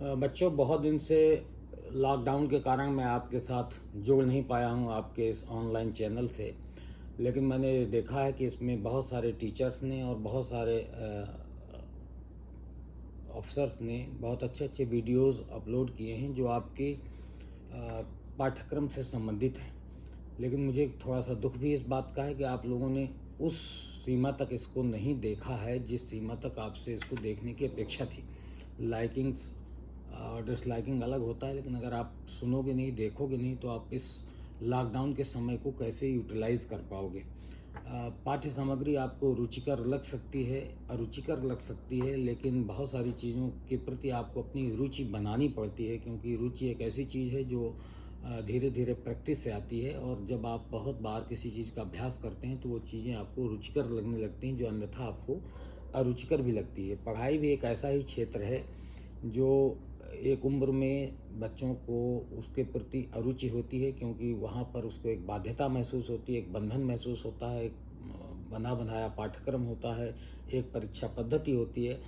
बच्चों, बहुत दिन से लॉकडाउन के कारण मैं आपके साथ जुड़ नहीं पाया हूं आपके इस ऑनलाइन चैनल से। लेकिन मैंने देखा है कि इसमें बहुत सारे टीचर्स ने और बहुत सारे ऑफिसर्स ने बहुत अच्छे अच्छे वीडियोस अपलोड किए हैं जो आपके पाठ्यक्रम से संबंधित हैं। लेकिन मुझे थोड़ा सा दुख भी इस बात का है कि आप लोगों ने उस सीमा तक इसको नहीं देखा है जिस सीमा तक आपसे इसको देखने की अपेक्षा थी। लाइकिंग्स और डिसलाइकिंग अलग होता है, लेकिन अगर आप सुनोगे नहीं, देखोगे नहीं, तो आप इस लॉकडाउन के समय को कैसे यूटिलाइज कर पाओगे। पाठ्य सामग्री आपको रुचिकर लग सकती है, अरुचिकर लग सकती है, लेकिन बहुत सारी चीज़ों के प्रति आपको अपनी रुचि बनानी पड़ती है, क्योंकि रुचि एक ऐसी चीज़ है जो धीरे धीरे प्रैक्टिस से आती है। और जब आप बहुत बार किसी चीज़ का अभ्यास करते हैं तो वो चीज़ें आपको रुचिकर लगने लगती हैं, जो अन्यथा आपको अरुचिकर भी लगती है। पढ़ाई भी एक ऐसा ही क्षेत्र है जो एक उम्र में बच्चों को उसके प्रति अरुचि होती है, क्योंकि वहाँ पर उसको एक बाध्यता महसूस होती है, एक बंधन महसूस होता है, एक बंधा बंधाया पाठ्यक्रम होता है, एक परीक्षा पद्धति होती है।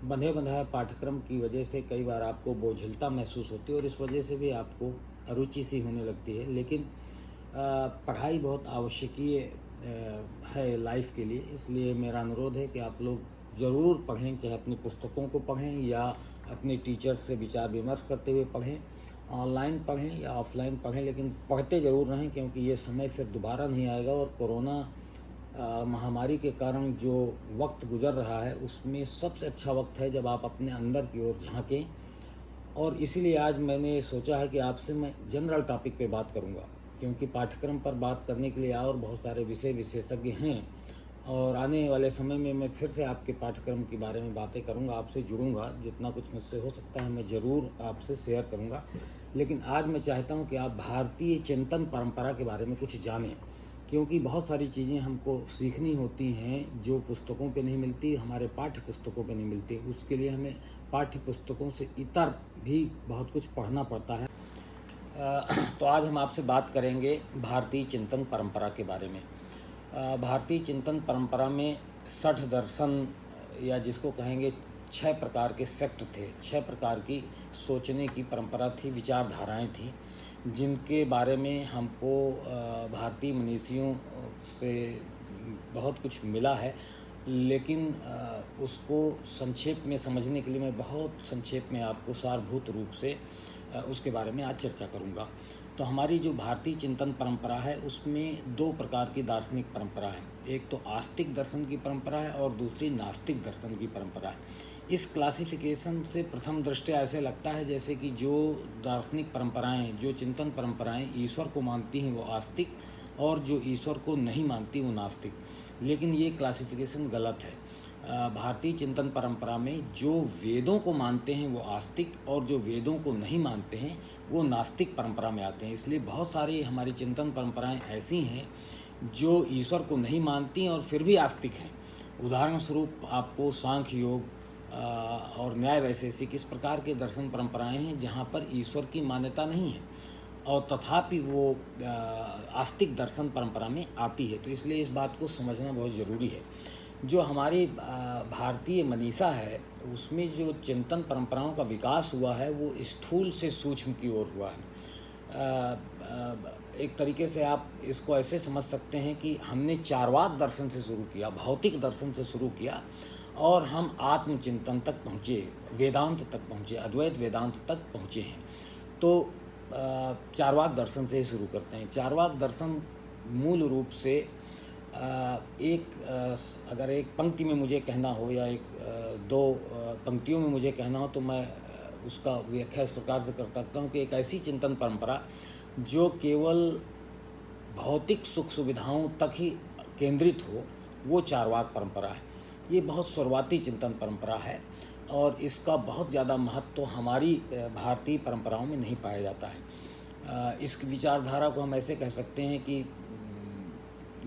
बंधे बंधाए पाठ्यक्रम की वजह से कई बार आपको बोझिलता महसूस होती है और इस वजह से भी आपको अरुचि सी होने लगती है। लेकिन पढ़ाई बहुत आवश्यकीय है लाइफ के लिए, इसलिए मेरा अनुरोध है कि आप लोग ज़रूर पढ़ें, चाहे अपनी पुस्तकों को पढ़ें या अपने टीचर से विचार विमर्श करते हुए पढ़ें, ऑनलाइन पढ़ें या ऑफलाइन पढ़ें, लेकिन पढ़ते ज़रूर रहें, क्योंकि ये समय फिर दोबारा नहीं आएगा। और कोरोना महामारी के कारण जो वक्त गुजर रहा है उसमें सबसे अच्छा वक्त है जब आप अपने अंदर की ओर झांकें। और इसीलिए आज मैंने सोचा है कि आपसे मैं जनरल टॉपिक पे बात करूंगा, क्योंकि पाठ्यक्रम पर बात करने के लिए और बहुत सारे विषय विशेषज्ञ हैं। और आने वाले समय में मैं फिर से आपके पाठ्यक्रम के बारे में बातें करूंगा, आपसे जुड़ूंगा, जितना कुछ मुझसे हो सकता है मैं ज़रूर आपसे शेयर करूंगा। लेकिन आज मैं चाहता हूं कि आप भारतीय चिंतन परंपरा के बारे में कुछ जानें, क्योंकि बहुत सारी चीज़ें हमको सीखनी होती हैं जो पुस्तकों पे नहीं मिलती, हमारे पाठ्य पुस्तकों पे नहीं मिलती। उसके लिए हमें पाठ्य पुस्तकों से इतर भी बहुत कुछ पढ़ना पड़ता है। तो आज हम आपसे बात करेंगे भारतीय चिंतन परंपरा के बारे में। भारतीय चिंतन परंपरा में 60 दर्शन, या जिसको कहेंगे 6 प्रकार के सेक्ट थे, 6 प्रकार की सोचने की परंपरा थी, विचारधाराएं थी, जिनके बारे में हमको भारतीय मनीषियों से बहुत कुछ मिला है। लेकिन उसको संक्षेप में समझने के लिए मैं बहुत संक्षेप में आपको सारभूत रूप से उसके बारे में आज चर्चा करूंगा। तो हमारी जो भारतीय चिंतन परंपरा है उसमें 2 प्रकार की दार्शनिक परंपरा है। एक तो आस्तिक दर्शन की परंपरा है और दूसरी नास्तिक दर्शन की परंपरा है। इस क्लासिफिकेशन से प्रथम दृष्टया ऐसे लगता है जैसे कि जो दार्शनिक परंपराएं, जो चिंतन परंपराएं ईश्वर को मानती हैं वो आस्तिक, और जो ईश्वर को नहीं मानती वो नास्तिक। लेकिन ये क्लासिफिकेशन गलत है। भारतीय चिंतन परंपरा में जो वेदों को मानते हैं वो आस्तिक, और जो वेदों को नहीं मानते हैं वो नास्तिक परंपरा में आते हैं। इसलिए बहुत सारी हमारी चिंतन परंपराएं ऐसी हैं जो ईश्वर को नहीं मानती और फिर भी आस्तिक हैं। उदाहरण स्वरूप आपको सांख्य योग और न्याय वैशेषिक, इस प्रकार के दर्शन परंपराएं हैं जहाँ पर ईश्वर की मान्यता नहीं है और तथापि वो आस्तिक दर्शन परंपरा में आती है। तो इसलिए इस बात को समझना बहुत ज़रूरी है। जो हमारी भारतीय मनीषा है उसमें जो चिंतन परंपराओं का विकास हुआ है वो स्थूल से सूक्ष्म की ओर हुआ है। एक तरीके से आप इसको ऐसे समझ सकते हैं कि हमने चार्वाक दर्शन से शुरू किया, भौतिक दर्शन से शुरू किया, और हम आत्मचिंतन तक पहुँचे, वेदांत तक पहुँचे, अद्वैत वेदांत तक पहुँचे हैं। तो चार्वाक दर्शन से ही शुरू करते हैं। चार्वाक दर्शन मूल रूप से अगर एक पंक्ति में मुझे कहना हो या दो पंक्तियों में मुझे कहना हो तो मैं उसका व्याख्या इस प्रकार से कर सकता हूँ कि एक ऐसी चिंतन परंपरा जो केवल भौतिक सुख सुविधाओं तक ही केंद्रित हो, वो चार्वाक परंपरा है। ये बहुत शुरुआती चिंतन परंपरा है और इसका बहुत ज़्यादा महत्व हमारी भारतीय परंपराओं में नहीं पाया जाता है। इस विचारधारा को हम ऐसे कह सकते हैं कि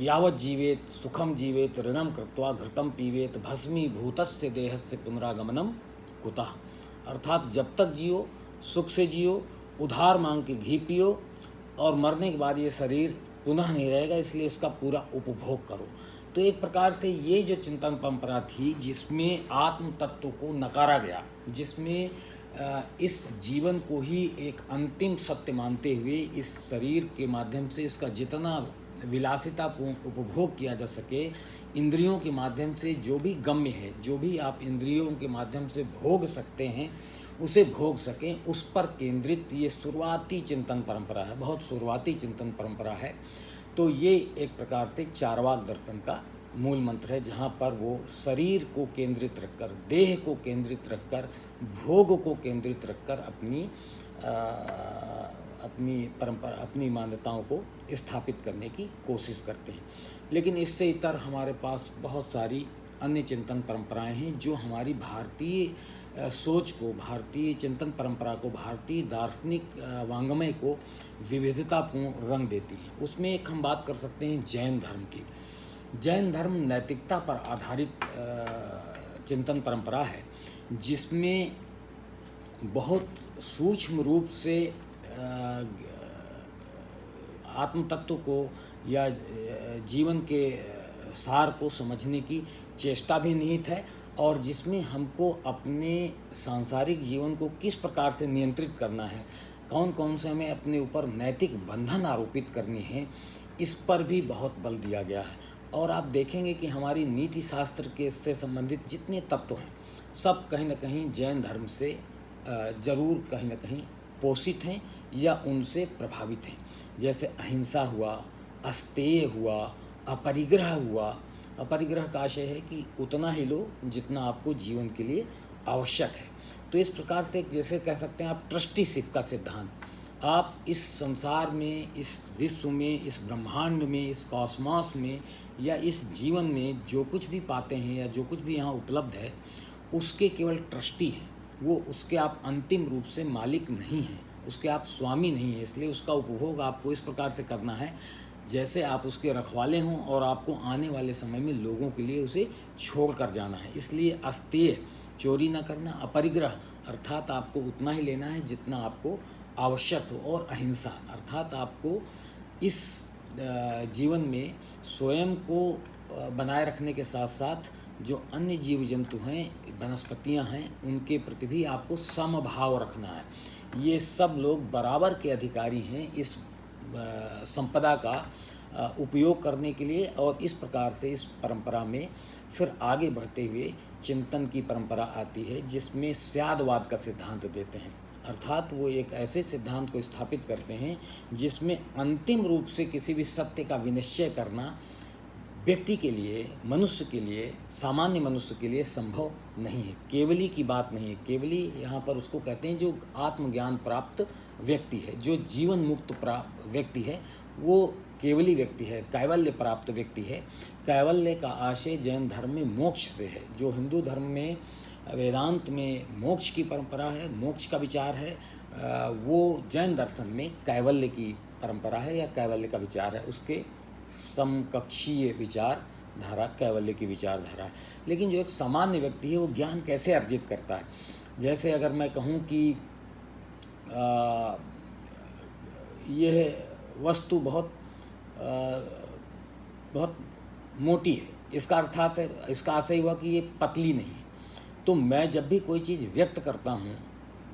यावत् जीवेत सुखम जीवेत ऋणम कृत्वा घृतम पीवेत भस्मीभूतस्य देहस्य पुनरागमनम कुतः। अर्थात जब तक जियो सुख से जियो, उधार मांग के घी पियो, और मरने के बाद ये शरीर पुनः नहीं रहेगा, इसलिए इसका पूरा उपभोग करो। तो एक प्रकार से ये जो चिंतन परंपरा थी जिसमें आत्म तत्व को नकारा गया, जिसमें इस जीवन को ही एक अंतिम सत्य मानते हुए इस शरीर के माध्यम से इसका जितना विलासितापूर्ण उपभोग किया जा सके, इंद्रियों के माध्यम से जो भी गम्य है, जो भी आप इंद्रियों के माध्यम से भोग सकते हैं उसे भोग सकें, उस पर केंद्रित ये शुरुआती चिंतन परंपरा है, बहुत शुरुआती चिंतन परंपरा है। तो ये एक प्रकार से चार्वाक दर्शन का मूल मंत्र है, जहाँ पर वो शरीर को केंद्रित रखकर, देह को केंद्रित रखकर, भोग को केंद्रित रखकर अपनी परंपरा, अपनी मान्यताओं को स्थापित करने की कोशिश करते हैं। लेकिन इससे इतर हमारे पास बहुत सारी अन्य चिंतन परंपराएं हैं जो हमारी भारतीय सोच को, भारतीय चिंतन परंपरा को, भारतीय दार्शनिक वांग्मय को विविधतापूर्ण रंग देती हैं। उसमें एक हम बात कर सकते हैं जैन धर्म की। जैन धर्म नैतिकता पर आधारित चिंतन परंपरा है, जिसमें बहुत सूक्ष्म रूप से आत्म तत्व को या जीवन के सार को समझने की चेष्टा भी निहित है, और जिसमें हमको अपने सांसारिक जीवन को किस प्रकार से नियंत्रित करना है, कौन कौन से हमें अपने ऊपर नैतिक बंधन आरोपित करने हैं, इस पर भी बहुत बल दिया गया है। और आप देखेंगे कि हमारी नीति शास्त्र के से संबंधित जितने तत्व हैं सब कहीं ना कहीं जैन धर्म से ज़रूर कहीं ना कहीं पोषित हैं या उनसे प्रभावित हैं। जैसे अहिंसा हुआ, अस्तेय हुआ, अपरिग्रह हुआ। अपरिग्रह का आशय है कि उतना ही लो जितना आपको जीवन के लिए आवश्यक है। तो इस प्रकार से जैसे कह सकते हैं आप ट्रस्टीशिप का सिद्धांत, आप इस संसार में, इस विश्व में, इस ब्रह्मांड में, इस कॉस्मॉस में या इस जीवन में जो कुछ भी पाते हैं या जो कुछ भी यहाँ उपलब्ध है उसके केवल ट्रस्टी हैं, वो उसके आप अंतिम रूप से मालिक नहीं हैं, उसके आप स्वामी नहीं हैं। इसलिए उसका उपभोग आपको इस प्रकार से करना है जैसे आप उसके रखवाले हों और आपको आने वाले समय में लोगों के लिए उसे छोड़ कर जाना है। इसलिए अस्तेय, चोरी ना करना, अपरिग्रह अर्थात आपको उतना ही लेना है जितना आपको आवश्यक हो, और अहिंसा अर्थात आपको इस जीवन में स्वयं को बनाए रखने के साथ साथ जो अन्य जीव जंतु हैं, वनस्पतियां हैं, उनके प्रति भी आपको समभाव रखना है। ये सब लोग बराबर के अधिकारी हैं इस संपदा का उपयोग करने के लिए। और इस प्रकार से इस परंपरा में फिर आगे बढ़ते हुए चिंतन की परंपरा आती है जिसमें स्यादवाद का सिद्धांत देते हैं, अर्थात वो एक ऐसे सिद्धांत को स्थापित करते हैं जिसमें अंतिम रूप से किसी भी सत्य का विनिश्चय करना व्यक्ति के लिए, मनुष्य के लिए, सामान्य मनुष्य के लिए संभव नहीं है। केवली की बात नहीं है। केवली यहाँ पर उसको कहते हैं जो आत्मज्ञान प्राप्त व्यक्ति है, जो जीवन मुक्त प्राप्त व्यक्ति है, वो केवली व्यक्ति है, कैवल्य प्राप्त व्यक्ति है। कैवल्य का आशय जैन धर्म में मोक्ष से है। जो हिंदू धर्म में वेदांत में मोक्ष की परंपरा है, मोक्ष का विचार है, वो जैन दर्शन में कैवल्य की परंपरा है या कैवल्य का विचार है। उसके समकक्षीय विचारधारा कैवल्य की विचारधारा है। लेकिन जो एक सामान्य व्यक्ति है वो ज्ञान कैसे अर्जित करता है? जैसे अगर मैं कहूँ कि यह वस्तु बहुत मोटी है, इसका अर्थात है, इसका आशय हुआ कि ये पतली नहीं है। तो मैं जब भी कोई चीज़ व्यक्त करता हूँ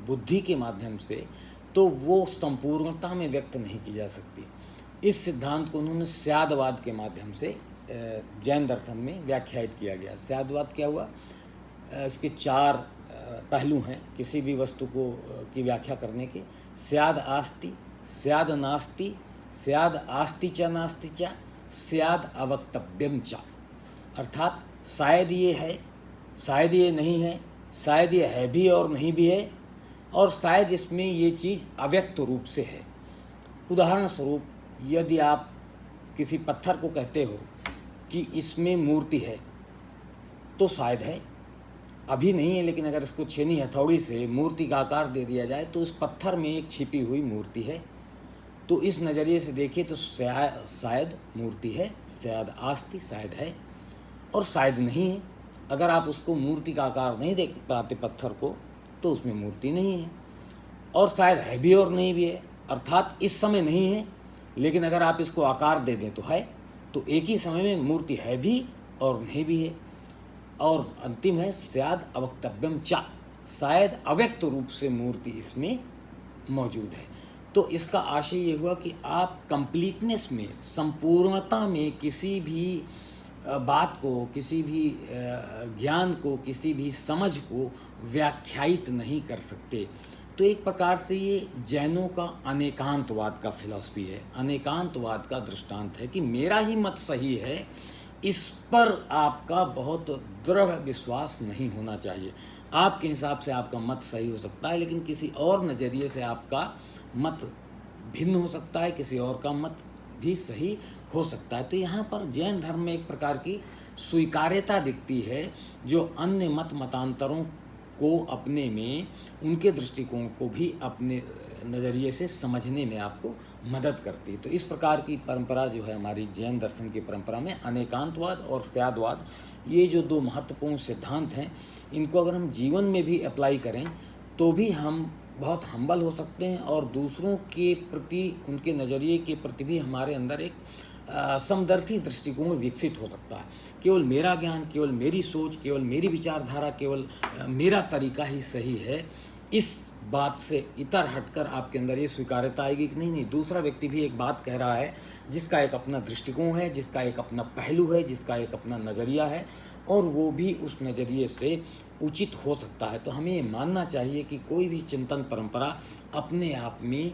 बुद्धि के माध्यम से, तो वो संपूर्णता में व्यक्त नहीं की जा सकती। इस सिद्धांत को उन्होंने स्यादवाद के माध्यम से जैन दर्शन में व्याख्यायित किया गया। स्यादवाद क्या हुआ? इसके 4 पहलू हैं किसी भी वस्तु को की व्याख्या करने के। स्याद आस्ति, स्याद नास्ति, स्याद आस्ति च नास्ति च, स्याद अवक्तव्यम च। अर्थात शायद ये है, शायद ये नहीं है, शायद ये है भी और नहीं भी है, और शायद इसमें ये चीज़ अव्यक्त रूप से है। उदाहरण स्वरूप, यदि आप किसी पत्थर को कहते हो कि इसमें मूर्ति है, तो शायद है, अभी नहीं है, लेकिन अगर इसको छेनी हथौड़ी से मूर्ति का आकार दे दिया जाए तो उस पत्थर में एक छिपी हुई मूर्ति है। तो इस नज़रिए से देखिए तो शायद मूर्ति है, शायद आस्ति, शायद है, और शायद नहीं है। अगर आप उसको मूर्ति का आकार नहीं देख पाते पत्थर को, तो उसमें मूर्ति नहीं है। और शायद है भी और नहीं भी है, अर्थात इस समय नहीं है, लेकिन अगर आप इसको आकार दे दें तो है। तो एक ही समय में मूर्ति है भी और नहीं भी है। और अंतिम है स्याद अवक्तव्यम चा, शायद अव्यक्त रूप से मूर्ति इसमें मौजूद है। तो इसका आशय ये हुआ कि आप कंप्लीटनेस में, संपूर्णता में किसी भी बात को, किसी भी ज्ञान को, किसी भी समझ को व्याख्यायित नहीं कर सकते। तो एक प्रकार से ये जैनों का अनेकांतवाद का फिलॉसफी है, अनेकांतवाद का दृष्टांत है कि मेरा ही मत सही है, इस पर आपका बहुत दृढ़ विश्वास नहीं होना चाहिए। आपके हिसाब से आपका मत सही हो सकता है, लेकिन किसी और नज़रिए से आपका मत भिन्न हो सकता है, किसी और का मत भी सही हो सकता है। तो यहाँ पर जैन धर्म में एक प्रकार की स्वीकार्यता दिखती है, जो अन्य मतांतरों को अपने में, उनके दृष्टिकोण को भी अपने नज़रिए से समझने में आपको मदद करती है। तो इस प्रकार की परंपरा जो है हमारी जैन दर्शन की परंपरा में, अनेकांतवाद और स्यादवाद, ये जो दो महत्वपूर्ण सिद्धांत हैं, इनको अगर हम जीवन में भी अप्लाई करें तो भी हम बहुत हम्बल हो सकते हैं और दूसरों के प्रति, उनके नज़रिए के प्रति भी हमारे अंदर एक समदर्शी दृष्टिकोण विकसित हो सकता है। केवल मेरा ज्ञान, केवल मेरी सोच, केवल मेरी विचारधारा, केवल मेरा तरीका ही सही है, इस बात से इतर हटकर आपके अंदर ये स्वीकार्यता आएगी कि नहीं, दूसरा व्यक्ति भी एक बात कह रहा है जिसका एक अपना दृष्टिकोण है, जिसका एक अपना पहलू है, जिसका एक अपना नज़रिया है, और वो भी उस नज़रिए से उचित हो सकता है। तो हमें ये मानना चाहिए कि कोई भी चिंतन परंपरा अपने आप में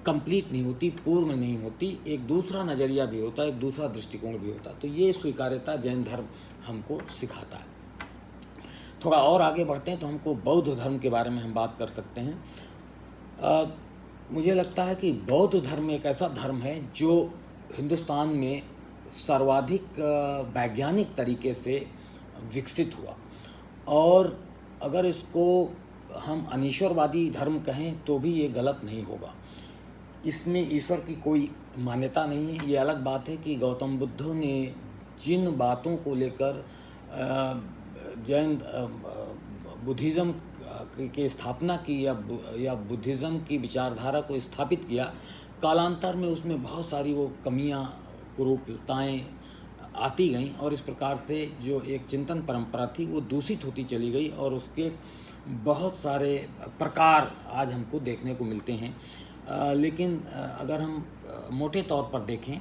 कंप्लीट नहीं होती, पूर्ण नहीं होती, एक दूसरा नज़रिया भी होता है, एक दूसरा दृष्टिकोण भी होता है। तो ये स्वीकार्यता जैन धर्म हमको सिखाता है। थोड़ा और आगे बढ़ते हैं तो हमको बौद्ध धर्म के बारे में हम बात कर सकते हैं। मुझे लगता है कि बौद्ध धर्म एक ऐसा धर्म है जो हिंदुस्तान में सर्वाधिक वैज्ञानिक तरीके से विकसित हुआ, और अगर इसको हम अनीश्वरवादी धर्म कहें तो भी ये गलत नहीं होगा। इसमें ईश्वर की कोई मान्यता नहीं है। ये अलग बात है कि गौतम बुद्ध ने जिन बातों को लेकर जैन बुद्धिज़्म की स्थापना की या बुद्धिज़्म की विचारधारा को स्थापित किया, कालांतर में उसमें बहुत सारी वो कमियां, कुरूपताएँ आती गईं, और इस प्रकार से जो एक चिंतन परंपरा थी वो दूषित होती चली गई, और उसके बहुत सारे प्रकार आज हमको देखने को मिलते हैं। लेकिन अगर हम मोटे तौर पर देखें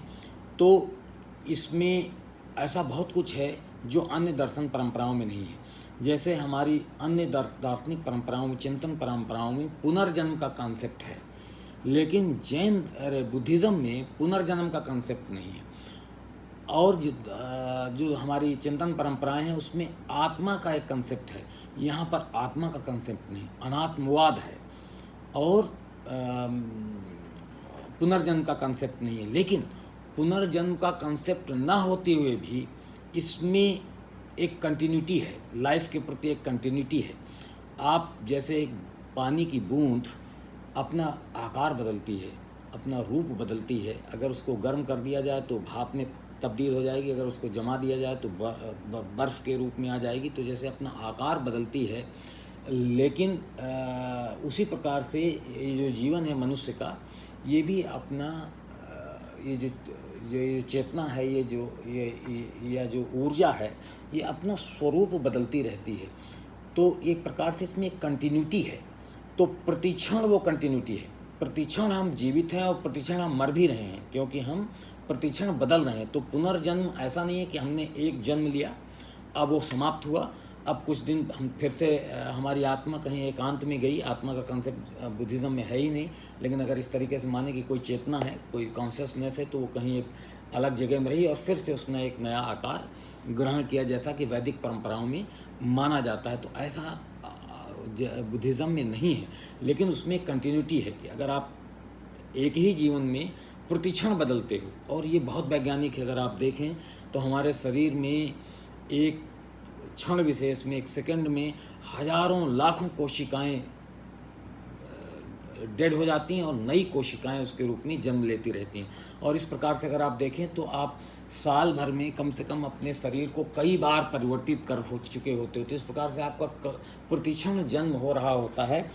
तो इसमें ऐसा बहुत कुछ है जो अन्य दर्शन परंपराओं में नहीं है। जैसे हमारी अन्य दार्शनिक परंपराओं में, चिंतन परंपराओं में पुनर्जन्म का कॉन्सेप्ट है, लेकिन बुद्धिज़्म में पुनर्जन्म का कॉन्सेप्ट नहीं है। और जो हमारी चिंतन परंपराएं हैं उसमें आत्मा का एक कंसेप्ट है, यहाँ पर आत्मा का कंसेप्ट नहीं, अनात्मवाद है, और पुनर्जन्म का कंसेप्ट नहीं है। लेकिन पुनर्जन्म का कंसेप्ट ना होते हुए भी इसमें एक कंटिन्यूटी है, लाइफ के प्रति एक कंटिन्यूटी है। आप जैसे एक पानी की बूंद अपना आकार बदलती है, अपना रूप बदलती है, अगर उसको गर्म कर दिया जाए तो भाप में तब्दील हो जाएगी, अगर उसको जमा दिया जाए तो बर्फ़ के रूप में आ जाएगी। तो जैसे अपना आकार बदलती है, लेकिन उसी प्रकार से ये जो जीवन है मनुष्य का, ये भी अपना ये जो चेतना है, ये जो ऊर्जा है, ये अपना स्वरूप बदलती रहती है। तो एक प्रकार से इसमें एक कंटिन्यूटी है। तो प्रतिक्षण वो कंटिन्यूटी है, प्रतिक्षण हम जीवित हैं और प्रतिक्षण हम मर भी रहे हैं, क्योंकि हम प्रतिक्षण बदल रहे हैं। तो पुनर्जन्म ऐसा नहीं है कि हमने एक जन्म लिया, अब वो समाप्त हुआ, अब कुछ दिन हम फिर से हमारी आत्मा कहीं एकांत में गई। आत्मा का कंसेप्ट बुद्धिज़्म में है ही नहीं, लेकिन अगर इस तरीके से माने कि कोई चेतना है, कोई कॉन्शियसनेस है, तो वो कहीं एक अलग जगह में रही और फिर से उसने एक नया आकार ग्रहण किया, जैसा कि वैदिक परंपराओं में माना जाता है। तो ऐसा बुद्धिज़्म में नहीं है, लेकिन उसमें कंटिन्यूटी है कि अगर आप एक ही जीवन में प्रतिक्षण बदलते हो, और ये बहुत वैज्ञानिक है। अगर आप देखें तो हमारे शरीर में एक क्षण विशेष में, एक सेकंड में हजारों लाखों कोशिकाएं डेड हो जाती हैं और नई कोशिकाएं उसके रूप में जन्म लेती रहती हैं। और इस प्रकार से अगर आप देखें तो आप साल भर में कम से कम अपने शरीर को कई बार परिवर्तित कर हो चुके होते हो। तो इस प्रकार से आपका प्रतिक्षण जन्म हो रहा होता है,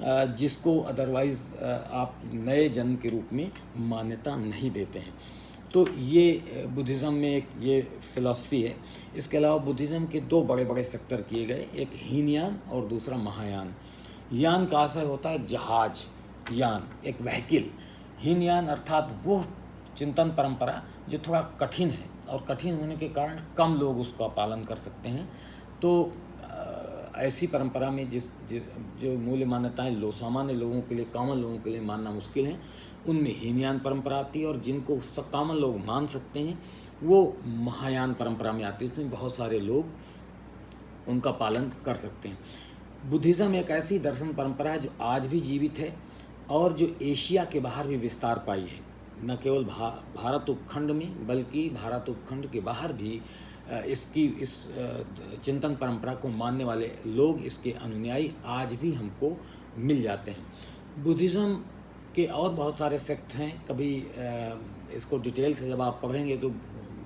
जिसको अदरवाइज़ आप नए जन्म के रूप में मान्यता नहीं देते हैं। तो ये बुद्धिज़्म में एक ये फ़िलॉसफी है। इसके अलावा बुद्धिज़्म के दो बड़े बड़े सेक्टर किए गए, एक हीनयान और दूसरा महायान। यान का आशय होता है जहाज, यान एक व्हीकल। हीनयान अर्थात वो चिंतन परंपरा जो थोड़ा कठिन है और कठिन होने के कारण कम लोग उसका पालन कर सकते हैं। तो ऐसी परंपरा में जो मूल्य मान्यताएं सामान्य लोगों के लिए, कॉमन लोगों के लिए मानना मुश्किल हैं, उनमें हीनयान परंपरा आती है, और जिनको कॉमन लोग मान सकते हैं वो महायान परंपरा में आती है। इसमें बहुत सारे लोग उनका पालन कर सकते हैं। बुद्धिज़्म एक ऐसी दर्शन परंपरा है जो आज भी जीवित है और जो एशिया के बाहर भी विस्तार पाई है। न केवल भारत उपखंड में बल्कि भारत उपखंड के बाहर भी इस चिंतन परंपरा को मानने वाले लोग, इसके अनुयायी आज भी हमको मिल जाते हैं। बुद्धिज़्म के और बहुत सारे सेक्ट हैं। कभी इसको डिटेल से जब आप पढ़ेंगे तो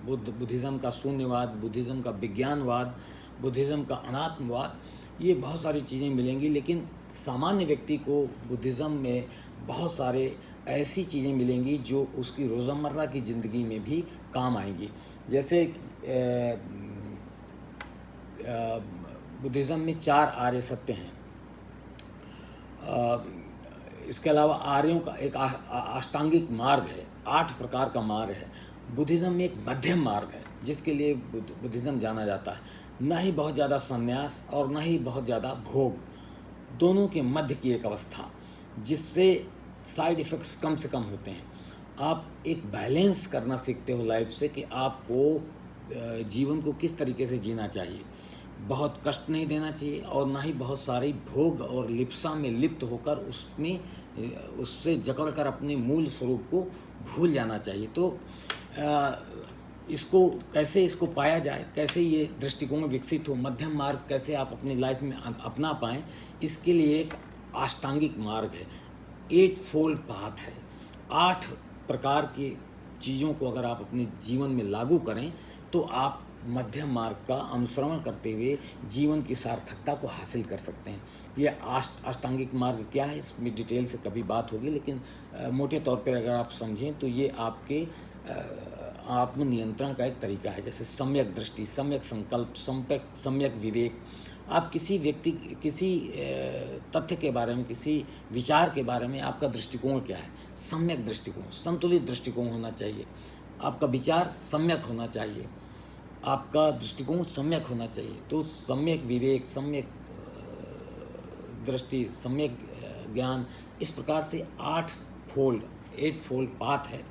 बुद्धिज़्म का शून्यवाद, बुद्धिज़्म का विज्ञानवाद, बुद्धिज़्म का अनात्मवाद, ये बहुत सारी चीज़ें मिलेंगी। लेकिन सामान्य व्यक्ति को बुद्धिज़्म में बहुत सारे ऐसी चीज़ें मिलेंगी जो उसकी रोज़मर्रा की ज़िंदगी में भी काम आएंगी। जैसे बुद्धिज़्म में 4 आर्य सत्य हैं। इसके अलावा आर्यों का एक अष्टांगिक मार्ग है, 8 प्रकार का मार्ग है। बुद्धिज़्म में एक मध्यम मार्ग है जिसके लिए बुद्धिज़्म जाना जाता है। ना ही बहुत ज़्यादा संन्यास और ना ही बहुत ज़्यादा भोग, दोनों के मध्य की एक अवस्था, जिससे साइड इफ़ेक्ट्स कम से कम होते हैं। आप एक बैलेंस करना सीखते हो लाइफ से कि आपको जीवन को किस तरीके से जीना चाहिए। बहुत कष्ट नहीं देना चाहिए और ना ही बहुत सारी भोग और लिप्सा में लिप्त होकर उससे जकड़कर अपने मूल स्वरूप को भूल जाना चाहिए। तो इसको पाया जाए, कैसे ये दृष्टिकोण विकसित हो, मध्यम मार्ग कैसे आप अपनी लाइफ में अपना पाएँ, इसके लिए एक अष्टांगिक मार्ग है, 8 फोल्ड पाथ है। 8 प्रकार की चीज़ों को अगर आप अपने जीवन में लागू करें तो आप मध्यम मार्ग का अनुसरण करते हुए जीवन की सार्थकता को हासिल कर सकते हैं। ये अष्टांगिक मार्ग क्या है, इसमें डिटेल से कभी बात होगी, लेकिन मोटे तौर पर अगर आप समझें तो ये आपके आत्मनियंत्रण का एक तरीका है। जैसे सम्यक दृष्टि, सम्यक संकल्प, सम्यक विवेक। आप किसी तथ्य के बारे में, किसी विचार के बारे में आपका दृष्टिकोण क्या है, सम्यक दृष्टिकोण, संतुलित दृष्टिकोण होना चाहिए। आपका विचार सम्यक होना चाहिए, आपका दृष्टिकोण सम्यक होना चाहिए। तो सम्यक विवेक, सम्यक दृष्टि, सम्यक ज्ञान, इस प्रकार से 8 फोल्ड पाथ है,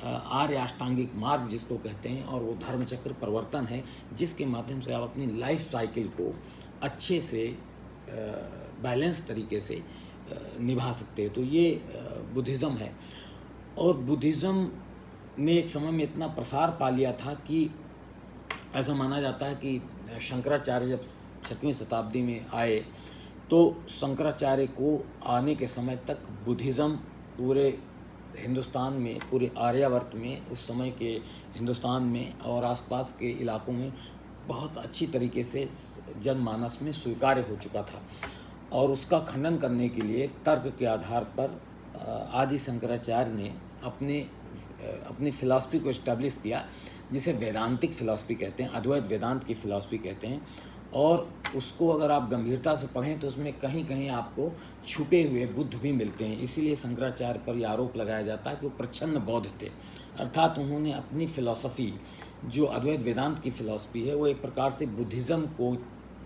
आर्य अष्टांगिक मार्ग जिसको कहते हैं। और वो धर्मचक्र परिवर्तन है जिसके माध्यम से आप अपनी लाइफ साइकिल को अच्छे से बैलेंस तरीके से निभा सकते हैं। तो ये बुद्धिज़्म है। और बुद्धिज़्म ने एक समय में इतना प्रसार पा लिया था कि ऐसा माना जाता है कि शंकराचार्य जब 6वीं शताब्दी में आए तो शंकराचार्य को आने के समय तक बुद्धिज़्म पूरे हिंदुस्तान में, पूरे आर्यावर्त में, उस समय के हिंदुस्तान में और आसपास के इलाकों में बहुत अच्छी तरीके से जनमानस में स्वीकार्य हो चुका था। और उसका खंडन करने के लिए तर्क के आधार पर आदि शंकराचार्य ने अपनी फ़िलासफ़ी को इस्टेब्लिश किया, जिसे वेदांतिक फ़िलासफ़ी कहते हैं, अद्वैत वेदांत की फ़िलासफ़ी कहते हैं। और उसको अगर आप गंभीरता से पढ़ें तो उसमें कहीं कहीं आपको छुपे हुए बुद्ध भी मिलते हैं। इसीलिए शंकराचार्य पर यह आरोप लगाया जाता है कि वो प्रच्छन्न बौद्ध थे, अर्थात उन्होंने अपनी फ़िलासफ़ी, जो अद्वैत वेदांत की फ़िलासफ़ी है, वो एक प्रकार से बुद्धिज़्म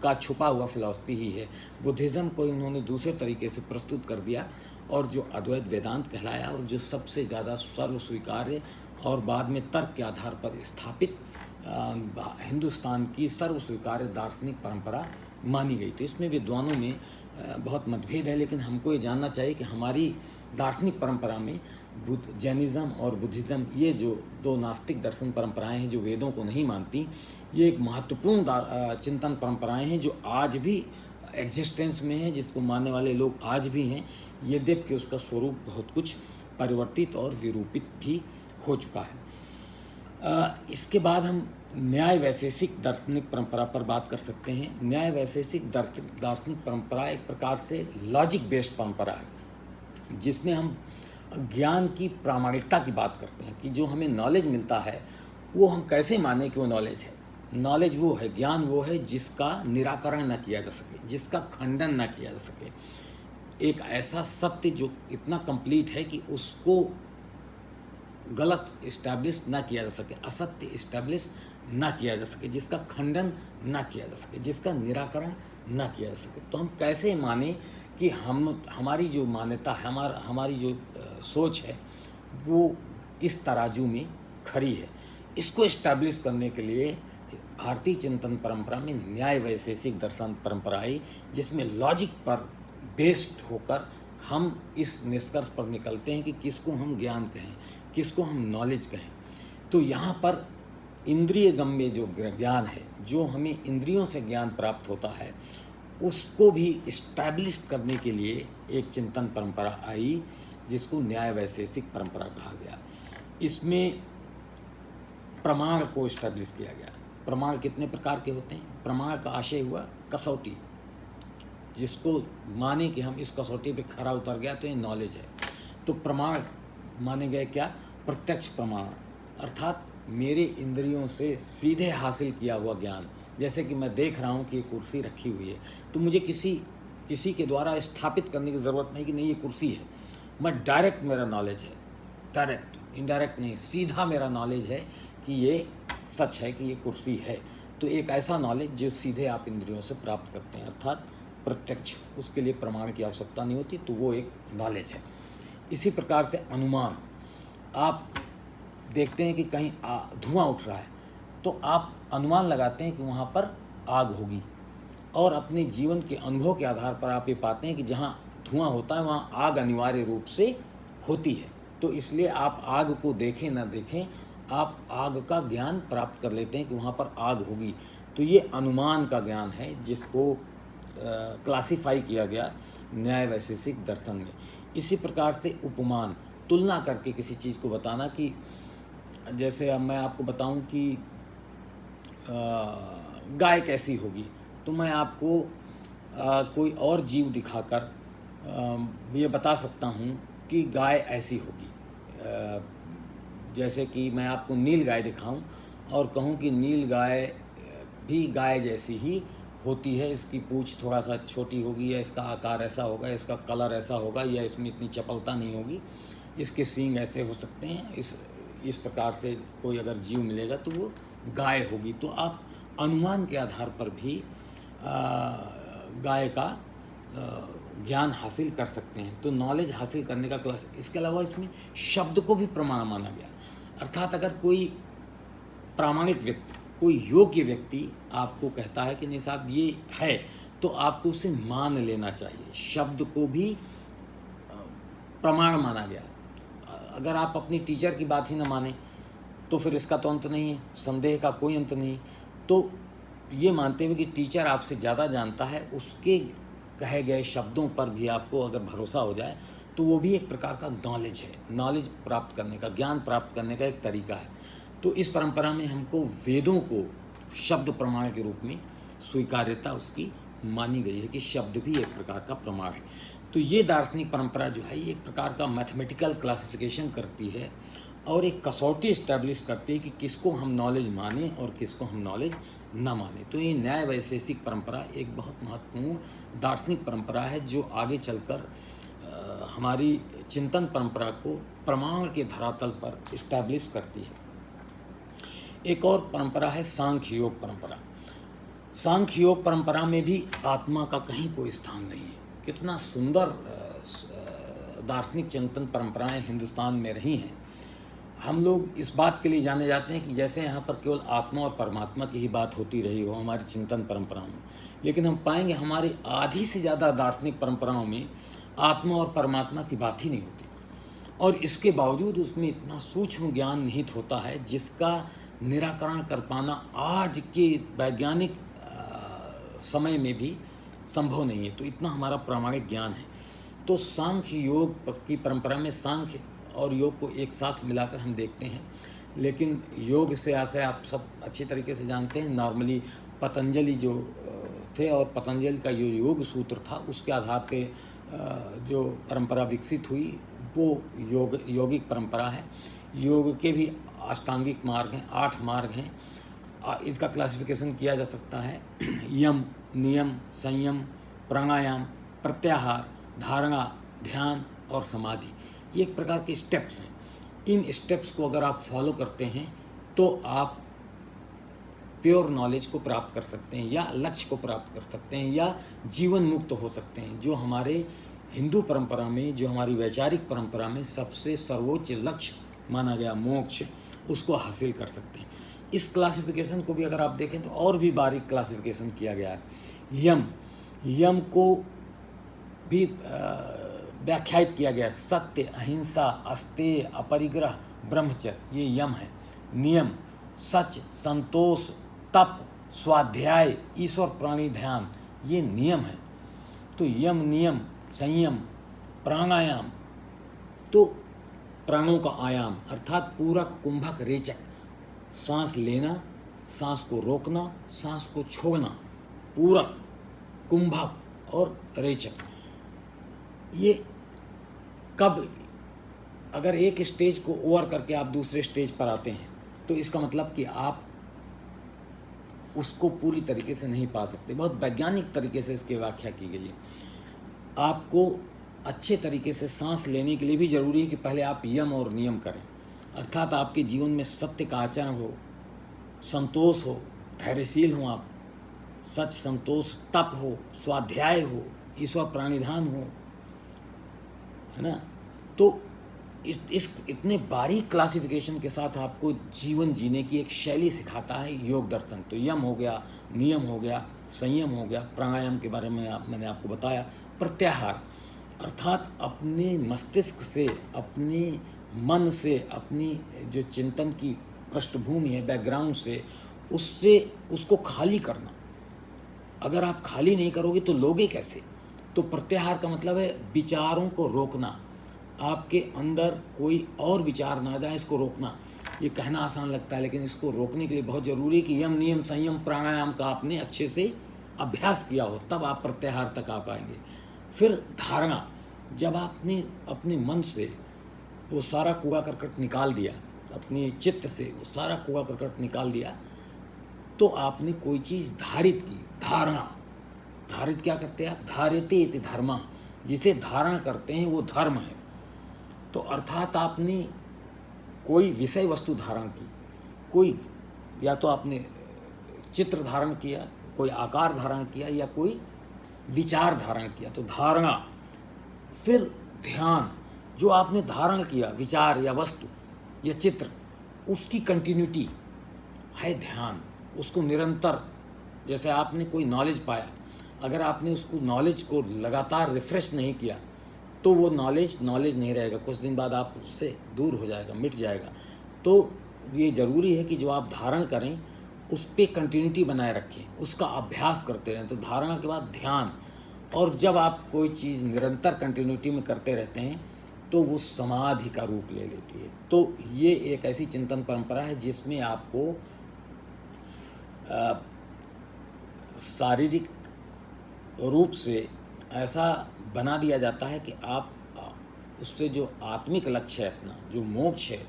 का छुपा हुआ फ़िलासफ़ी ही है। बुद्धिज़्म को उन्होंने दूसरे तरीके से प्रस्तुत कर दिया और जो अद्वैत वेदांत कहलाया और जो सबसे ज़्यादा सर्व स्वीकार्य और बाद में तर्क के आधार पर स्थापित हिंदुस्तान की सर्व स्वीकार्य दार्शनिक परंपरा मानी गई। तो इसमें विद्वानों में बहुत मतभेद है, लेकिन हमको ये जानना चाहिए कि हमारी दार्शनिक परंपरा में जैनिज़्म और बुद्धिज़्म, ये जो 2 नास्तिक दर्शन परंपराएं हैं जो वेदों को नहीं मानती, ये एक महत्वपूर्ण चिंतन परंपराएं हैं जो आज भी एग्जिस्टेंस में हैं, जिसको मानने वाले लोग आज भी हैं, यद्यपि कि उसका स्वरूप बहुत कुछ परिवर्तित और विरूपित भी हो चुका है। इसके बाद हम न्याय वैशेषिक दार्शनिक परंपरा पर बात कर सकते हैं। न्याय वैशेषिक दार्शनिक परंपरा एक प्रकार से लॉजिक बेस्ड परंपरा है, जिसमें हम ज्ञान की प्रामाणिकता की बात करते हैं कि जो हमें नॉलेज मिलता है वो हम कैसे माने कि वो नॉलेज है। नॉलेज वो है, ज्ञान वो है जिसका निराकरण न किया जा सके, जिसका खंडन न किया जा सके, एक ऐसा सत्य जो इतना कंप्लीट है कि उसको गलत इस्टेब्लिश ना किया जा सके, असत्य इस्टेब्लिश ना किया जा सके, जिसका खंडन ना किया जा सके, जिसका निराकरण ना किया जा सके। तो हम कैसे माने कि हमारी जो मान्यता है, हमारी जो सोच है वो इस तराजू में खरी है। इसको इस्टेब्लिश करने के लिए भारतीय चिंतन परंपरा में न्याय वैशेषिक दर्शन परंपरा आई, जिसमें लॉजिक पर बेस्ड होकर हम इस निष्कर्ष पर निकलते हैं कि किसको हम ज्ञान कहें, किसको हम नॉलेज कहें। तो यहाँ पर इंद्रिय गम्य जो ज्ञान है, जो हमें इंद्रियों से ज्ञान प्राप्त होता है, उसको भी इस्टेब्लिश करने के लिए एक चिंतन परंपरा आई जिसको न्याय वैशेषिक परंपरा कहा गया। इसमें प्रमाण को इस्टेब्लिश किया गया। प्रमाण कितने प्रकार के होते हैं? प्रमाण का आशय हुआ कसौटी, जिसको माने कि हम इस कसौटी पे खरा उतर गया तो ये नॉलेज है। तो प्रमाण माने गए क्या? प्रत्यक्ष प्रमाण, अर्थात मेरे इंद्रियों से सीधे हासिल किया हुआ ज्ञान। जैसे कि मैं देख रहा हूँ कि ये कुर्सी रखी हुई है, तो मुझे किसी के द्वारा स्थापित करने की ज़रूरत नहीं कि नहीं ये कुर्सी है। मैं डायरेक्ट, मेरा नॉलेज है डायरेक्ट, इनडायरेक्ट नहीं, सीधा मेरा नॉलेज है कि ये सच है कि ये कुर्सी है। तो एक ऐसा नॉलेज जो सीधे आप इंद्रियों से प्राप्त करते हैं, अर्थात प्रत्यक्ष, उसके लिए प्रमाण की आवश्यकता नहीं होती, तो वो एक नॉलेज है। इसी प्रकार से अनुमान, आप देखते हैं कि कहीं धुआं उठ रहा है तो आप अनुमान लगाते हैं कि वहाँ पर आग होगी, और अपने जीवन के अनुभव के आधार पर आप ये पाते हैं कि जहाँ धुआं होता है वहाँ आग अनिवार्य रूप से होती है। तो इसलिए आप आग को देखें ना देखें, आप आग का ज्ञान प्राप्त कर लेते हैं कि वहाँ पर आग होगी। तो ये अनुमान का ज्ञान है जिसको क्लासिफाई किया गया न्याय वैशेषिक दर्शन में। इसी प्रकार से उपमान, तुलना करके किसी चीज़ को बताना, कि जैसे अब मैं आपको बताऊं कि गाय कैसी होगी, तो मैं आपको कोई और जीव दिखाकर ये बता सकता हूँ कि गाय ऐसी होगी। जैसे कि मैं आपको नील गाय दिखाऊं और कहूं कि नील गाय भी गाय जैसी ही होती है, इसकी पूँछ थोड़ा सा छोटी होगी, या इसका आकार ऐसा होगा, इसका कलर ऐसा होगा, या इसमें इतनी चपलता नहीं होगी, इसके सींग ऐसे हो सकते हैं, इस प्रकार से कोई अगर जीव मिलेगा तो वो गाय होगी। तो आप अनुमान के आधार पर भी गाय का ज्ञान हासिल कर सकते हैं। तो नॉलेज हासिल करने का क्लास। इसके अलावा इसमें शब्द को भी प्रमाण माना गया, अर्थात अगर कोई प्रामाणिक व्यक्ति, कोई योग्य व्यक्ति आपको कहता है कि नहीं साहब ये है, तो आपको उसे मान लेना चाहिए। शब्द को भी प्रमाण माना गया। अगर आप अपनी टीचर की बात ही ना माने तो फिर इसका तो अंत नहीं है, संदेह का कोई अंत नहीं। तो ये मानते हुए कि टीचर आपसे ज़्यादा जानता है, उसके कहे गए शब्दों पर भी आपको अगर भरोसा हो जाए तो वो भी एक प्रकार का नॉलेज है। नॉलेज प्राप्त करने का, ज्ञान प्राप्त करने का एक तरीका है। तो इस परंपरा में हमको वेदों को शब्द प्रमाण के रूप में स्वीकार्यता उसकी मानी गई है कि शब्द भी एक प्रकार का प्रमाण है। तो ये दार्शनिक परंपरा जो है ये एक प्रकार का मैथमेटिकल क्लासिफिकेशन करती है और एक कसौटी इस्टेब्लिश करती है कि किसको हम नॉलेज माने और किसको हम नॉलेज ना माने। तो ये न्याय वैशेषिक परंपरा एक बहुत महत्वपूर्ण दार्शनिक परंपरा है जो आगे चलकर हमारी चिंतन परंपरा को प्रमाण के धरातल पर इस्टेब्लिश करती है। एक और परंपरा है सांख्य योग परंपरा। सांख्य योग परंपरा में भी आत्मा का कहीं कोई स्थान नहीं है। कितना सुंदर दार्शनिक चिंतन परंपराएं हिंदुस्तान में रही हैं। हम लोग इस बात के लिए जाने जाते हैं कि जैसे यहाँ पर केवल आत्मा और परमात्मा की ही बात होती रही हो हमारी चिंतन परंपराओं में, लेकिन हम पाएंगे हमारी आधी से ज़्यादा दार्शनिक परंपराओं में आत्मा और परमात्मा की बात ही नहीं होती, और इसके बावजूद उसमें इतना सूक्ष्म ज्ञान निहित होता है जिसका निराकरण कर पाना आज के वैज्ञानिक समय में भी संभव नहीं है। तो इतना हमारा प्रामाणिक ज्ञान है। तो सांख्य योग की परंपरा में सांख्य और योग को एक साथ मिलाकर हम देखते हैं, लेकिन योग से आशय आप सब अच्छी तरीके से जानते हैं। नॉर्मली पतंजलि जो थे और पतंजलि का जो योग सूत्र था उसके आधार पे जो परंपरा विकसित हुई वो यौगिक परंपरा है। योग के भी अष्टांगिक मार्ग हैं, 8 मार्ग हैं। इसका क्लासिफिकेशन किया जा सकता है यम, नियम, संयम, प्राणायाम, प्रत्याहार, धारणा, ध्यान और समाधि। ये एक प्रकार के स्टेप्स हैं। इन स्टेप्स को अगर आप फॉलो करते हैं तो आप प्योर नॉलेज को प्राप्त कर सकते हैं, या लक्ष्य को प्राप्त कर सकते हैं, या जीवन मुक्त हो सकते हैं। जो हमारे हिंदू परंपरा में, जो हमारी वैचारिक परंपरा में सबसे सर्वोच्च लक्ष्य माना गया मोक्ष, उसको हासिल कर सकते हैं। इस क्लासिफिकेशन को भी अगर आप देखें तो और भी बारीक क्लासिफिकेशन किया गया है। यम को भी व्याख्यायित किया गया है। सत्य, अहिंसा, अस्तेय, अपरिग्रह, ब्रह्मचर्य, ये यम है। नियम, सच, संतोष, तप, स्वाध्याय, ईश्वर प्राणी ध्यान, ये नियम है। तो यम, नियम, संयम, प्राणायाम, तो प्राणों का आयाम अर्थात पूरक, कुंभक, रेचक, सांस लेना, सांस को रोकना, सांस को छोड़ना, पूरक, कुंभक और रेचक। ये कब, अगर एक स्टेज को ओवर करके आप दूसरे स्टेज पर आते हैं तो इसका मतलब कि आप उसको पूरी तरीके से नहीं पा सकते। बहुत वैज्ञानिक तरीके से इसकी व्याख्या की गई है। आपको अच्छे तरीके से सांस लेने के लिए भी ज़रूरी है कि पहले आप यम और नियम करें, अर्थात आपके जीवन में सत्य का आचरण हो, संतोष हो, धैर्यशील हो आप, सच, संतोष, तप हो, स्वाध्याय हो, ईश्वर प्राणिधान हो, है ना। तो इस इतने बारीक क्लासिफिकेशन के साथ आपको जीवन जीने की एक शैली सिखाता है योग दर्शन। तो यम हो गया, नियम हो गया, संयम हो गया, प्राणायाम के बारे में मैंने आपको बताया, प्रत्याहार अर्थात अपने मस्तिष्क से, अपने मन से, अपनी जो चिंतन की पृष्ठभूमि है, बैकग्राउंड से, उससे उसको खाली करना। अगर आप खाली नहीं करोगे तो लोगे कैसे। तो प्रत्याहार का मतलब है विचारों को रोकना, आपके अंदर कोई और विचार ना जाए, इसको रोकना। ये कहना आसान लगता है, लेकिन इसको रोकने के लिए बहुत ज़रूरी है कि यम, नियम, संयम, प्राणायाम का आपने अच्छे से अभ्यास किया हो, तब आप प्रत्याहार तक आ पाएंगे। फिर धारणा, जब आपने अपने मन से वो सारा कूड़ा करकट निकाल दिया, अपने चित्त से वो सारा कूड़ा करकट निकाल दिया, तो आपने कोई चीज़ धारित की। धारणा, धारित क्या करते हैं आप, धार्यते इति धर्मा, जिसे धारण करते हैं वो धर्म है। तो अर्थात आपने कोई विषय वस्तु धारण की, कोई या तो आपने चित्र धारण किया, कोई आकार धारण किया, या कोई विचार धारण किया, तो धारणा। फिर ध्यान, जो आपने धारण किया विचार या वस्तु या चित्र, उसकी कंटिन्यूटी है ध्यान। उसको निरंतर, जैसे आपने कोई नॉलेज पाया, अगर आपने उसको नॉलेज को लगातार रिफ्रेश नहीं किया तो वो नॉलेज नहीं रहेगा, कुछ दिन बाद आप उससे दूर हो जाएगा, मिट जाएगा। तो ये ज़रूरी है कि जो आप धारण करें उस पर कंटिन्यूटी बनाए रखें, उसका अभ्यास करते रहें। तो धारणा के बाद ध्यान, और जब आप कोई चीज़ निरंतर कंटिन्यूटी में करते रहते हैं तो वो समाधि का रूप ले लेती है। तो ये एक ऐसी चिंतन परंपरा है जिसमें आपको शारीरिक रूप से ऐसा बना दिया जाता है कि आप उससे जो आत्मिक लक्ष्य है अपना, जो मोक्ष है,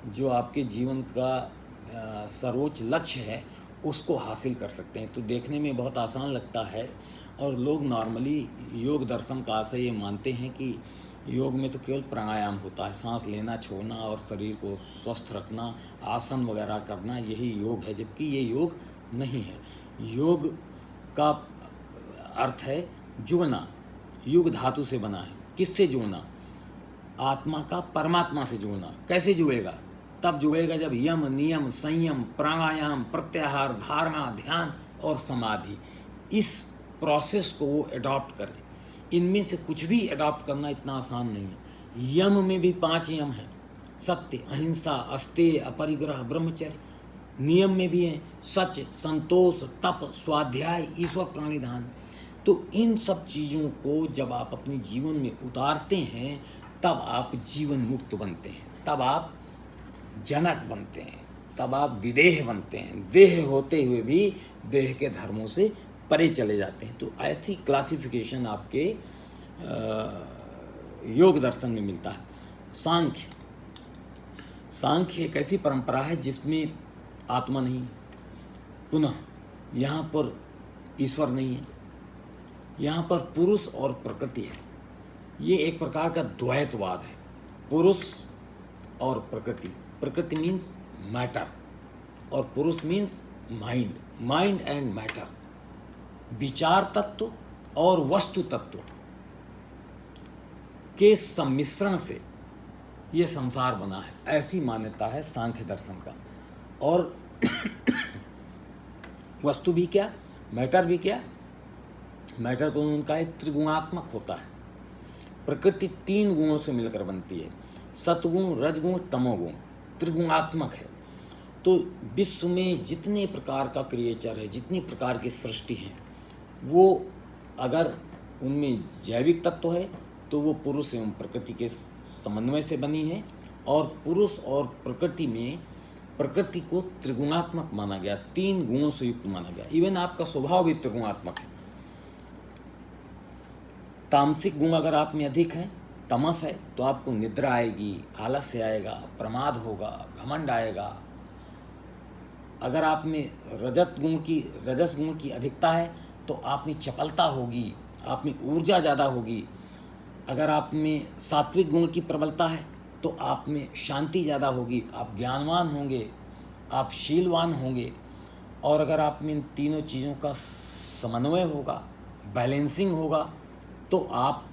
जो आपके जीवन का सर्वोच्च लक्ष्य है, उसको हासिल कर सकते हैं। तो देखने में बहुत आसान लगता है, और लोग नॉर्मली योग दर्शन का आशय ये मानते हैं कि योग में तो केवल प्राणायाम होता है, सांस लेना, छोड़ना और शरीर को स्वस्थ रखना, आसन वगैरह करना, यही योग है, जबकि ये योग नहीं है। योग का अर्थ है जुड़ना, युग धातु से बना है। किससे जुड़ना, आत्मा का परमात्मा से जुड़ना। कैसे जुड़ेगा, तब जुड़ेगा जब यम, नियम, संयम, प्राणायाम, प्रत्याहार, धारणा, ध्यान और समाधि, इस प्रोसेस को वो अडॉप्ट करें। इनमें से कुछ भी अडॉप्ट करना इतना आसान नहीं है। यम में भी 5 यम हैं, सत्य, अहिंसा, अस्तेय, अपरिग्रह, ब्रह्मचर्य। नियम में भी हैं सच, संतोष, तप, स्वाध्याय, ईश्वर प्राणिधान। तो इन सब चीज़ों को जब आप अपने जीवन में उतारते हैं तब आप जीवन मुक्त बनते हैं, तब आप जनक बनते हैं, तब आप विदेह बनते हैं। देह होते हुए भी देह के धर्मों से परे चले जाते हैं। तो ऐसी क्लासिफिकेशन आपके योग दर्शन में मिलता है। सांख्य एक ऐसी परंपरा है जिसमें आत्मा नहीं, पुनः यहाँ पर ईश्वर नहीं है, यहाँ पर पुरुष और प्रकृति है। ये एक प्रकार का द्वैतवाद है, पुरुष और प्रकृति। प्रकृति मीन्स मैटर और पुरुष means mind, mind and matter, विचार तत्व और वस्तु तत्व के सम्मिश्रण से ये संसार बना है, ऐसी मान्यता है सांख्य दर्शन का। और वस्तु भी क्या, मैटर भी क्या, मैटर को उनका एक त्रिगुणात्मक होता है। प्रकृति 3 गुणों से मिलकर बनती है, सतगुण, रजगुण, तमोगुण, त्रिगुणात्मक है। तो विश्व में जितने प्रकार का क्रिएचर है, जितनी प्रकार की सृष्टि है, वो अगर उनमें जैविक तत्व है तो वो पुरुष एवं प्रकृति के समन्वय से बनी है। और पुरुष और प्रकृति में प्रकृति को त्रिगुणात्मक माना गया, 3 गुणों से युक्त माना गया। इवन आपका स्वभाव भी त्रिगुणात्मक है। तामसिक गुण अगर आप में अधिक हैं, तमस है, तो आपको निद्रा आएगी, आलस्य आएगा, प्रमाद होगा, घमंड आएगा। अगर आप में रजस गुण की अधिकता है तो आप में चपलता होगी, आप में ऊर्जा ज़्यादा होगी। अगर आप में सात्विक गुण की प्रबलता है तो आप में शांति ज़्यादा होगी, आप ज्ञानवान होंगे, आप शीलवान होंगे। और अगर आप में इन तीनों चीज़ों का समन्वय होगा, बैलेंसिंग होगा, तो आप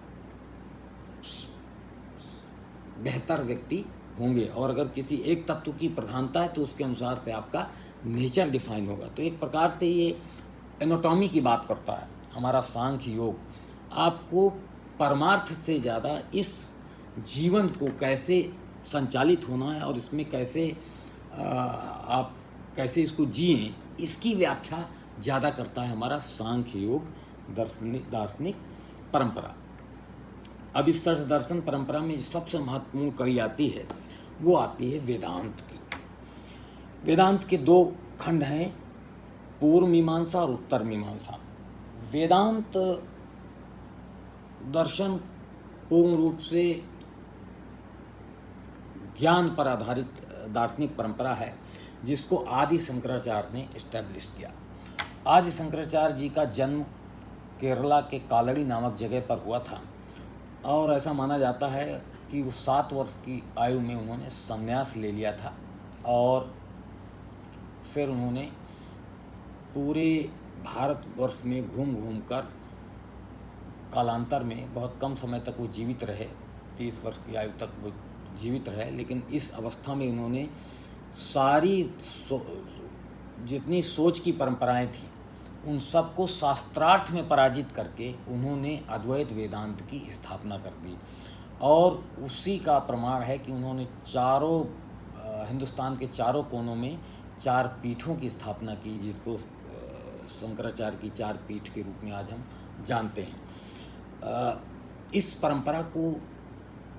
बेहतर व्यक्ति होंगे। और अगर किसी एक तत्व की प्रधानता है तो उसके अनुसार से आपका नेचर डिफाइन होगा। तो एक प्रकार से ये एनाटॉमी की बात करता है हमारा सांख्य योग। आपको परमार्थ से ज़्यादा इस जीवन को कैसे संचालित होना है और इसमें कैसे आप कैसे इसको जिएं, इसकी व्याख्या ज़्यादा करता है हमारा सांख्य योग दार्शनिक परंपरा। अब इस दर्शन परंपरा में सबसे महत्वपूर्ण कड़ी आती है, वो आती है वेदांत की। वेदांत के 2 खंड हैं, पूर्व मीमांसा और उत्तर मीमांसा। वेदांत दर्शन पूर्ण रूप से ज्ञान पर आधारित दार्शनिक परंपरा है, जिसको आदि शंकराचार्य ने इस्टेब्लिश किया। आदि शंकराचार्य जी का जन्म केरला के कालड़ी नामक जगह पर हुआ था और ऐसा माना जाता है कि वो 7 वर्ष की आयु में उन्होंने संन्यास ले लिया था और फिर उन्होंने पूरे भारतवर्ष में घूम कर कालांतर में बहुत कम समय तक वो जीवित रहे, 30 वर्ष की आयु तक वो जीवित रहे। लेकिन इस अवस्था में उन्होंने सारी जितनी सोच की परंपराएं थीं उन सबको शास्त्रार्थ में पराजित करके उन्होंने अद्वैत वेदांत की स्थापना कर दी। और उसी का प्रमाण है कि उन्होंने हिंदुस्तान के चारों कोनों में 4 पीठों की स्थापना की, जिसको शंकराचार्य की 4 पीठ के रूप में आज हम जानते हैं। इस परंपरा को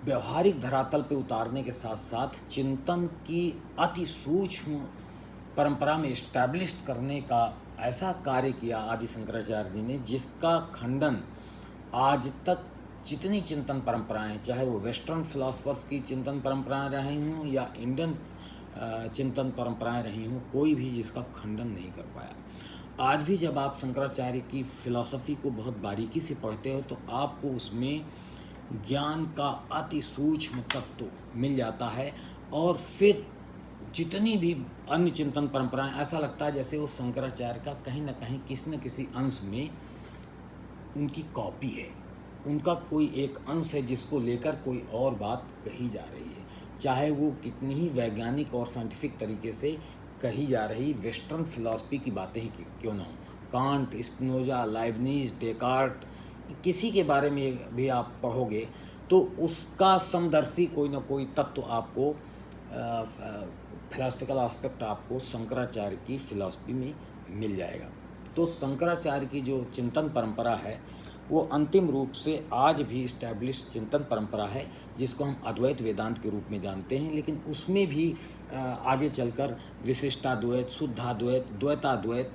व्यवहारिक धरातल पे उतारने के साथ साथ चिंतन की अति सूक्ष्म परंपरा में इस्टेब्लिश करने का ऐसा कार्य किया आदि शंकराचार्य जी ने, जिसका खंडन आज तक जितनी चिंतन परंपराएं, चाहे वो वेस्टर्न फिलासफर्स की चिंतन परंपराएं रही हों या इंडियन चिंतन परंपराएं रही हों, कोई भी जिसका खंडन नहीं कर पाया। आज भी जब आप शंकराचार्य की फिलॉसफी को बहुत बारीकी से पढ़ते हो तो आपको उसमें ज्ञान का अति सूक्ष्म तत्व मिल जाता है। और फिर जितनी भी अन्य चिंतन परंपराएं, ऐसा लगता है जैसे वो शंकराचार्य का कहीं ना कहीं किसी न किसी अंश में उनकी कॉपी है, उनका कोई एक अंश है जिसको लेकर कोई और बात कही जा रही है, चाहे वो कितनी ही वैज्ञानिक और साइंटिफिक तरीके से कही जा रही वेस्टर्न फिलॉसफी की बातें ही क्यों ना हो। कांट, स्पिनोजा, लाइबनिज, डेकार्ट, किसी के बारे में भी आप पढ़ोगे तो उसका समदर्शी कोई ना कोई तत्व आपको, फिलॉसफिकल एस्पेक्ट आपको शंकराचार्य की फिलॉसफी में मिल जाएगा। तो शंकराचार्य की जो चिंतन परंपरा है वो अंतिम रूप से आज भी इस्टेब्लिश चिंतन परंपरा है, जिसको हम अद्वैत वेदांत के रूप में जानते हैं। लेकिन उसमें भी आगे चलकर विशिष्टाद्वैत, शुद्धाद्वैत, द्वैताद्वैत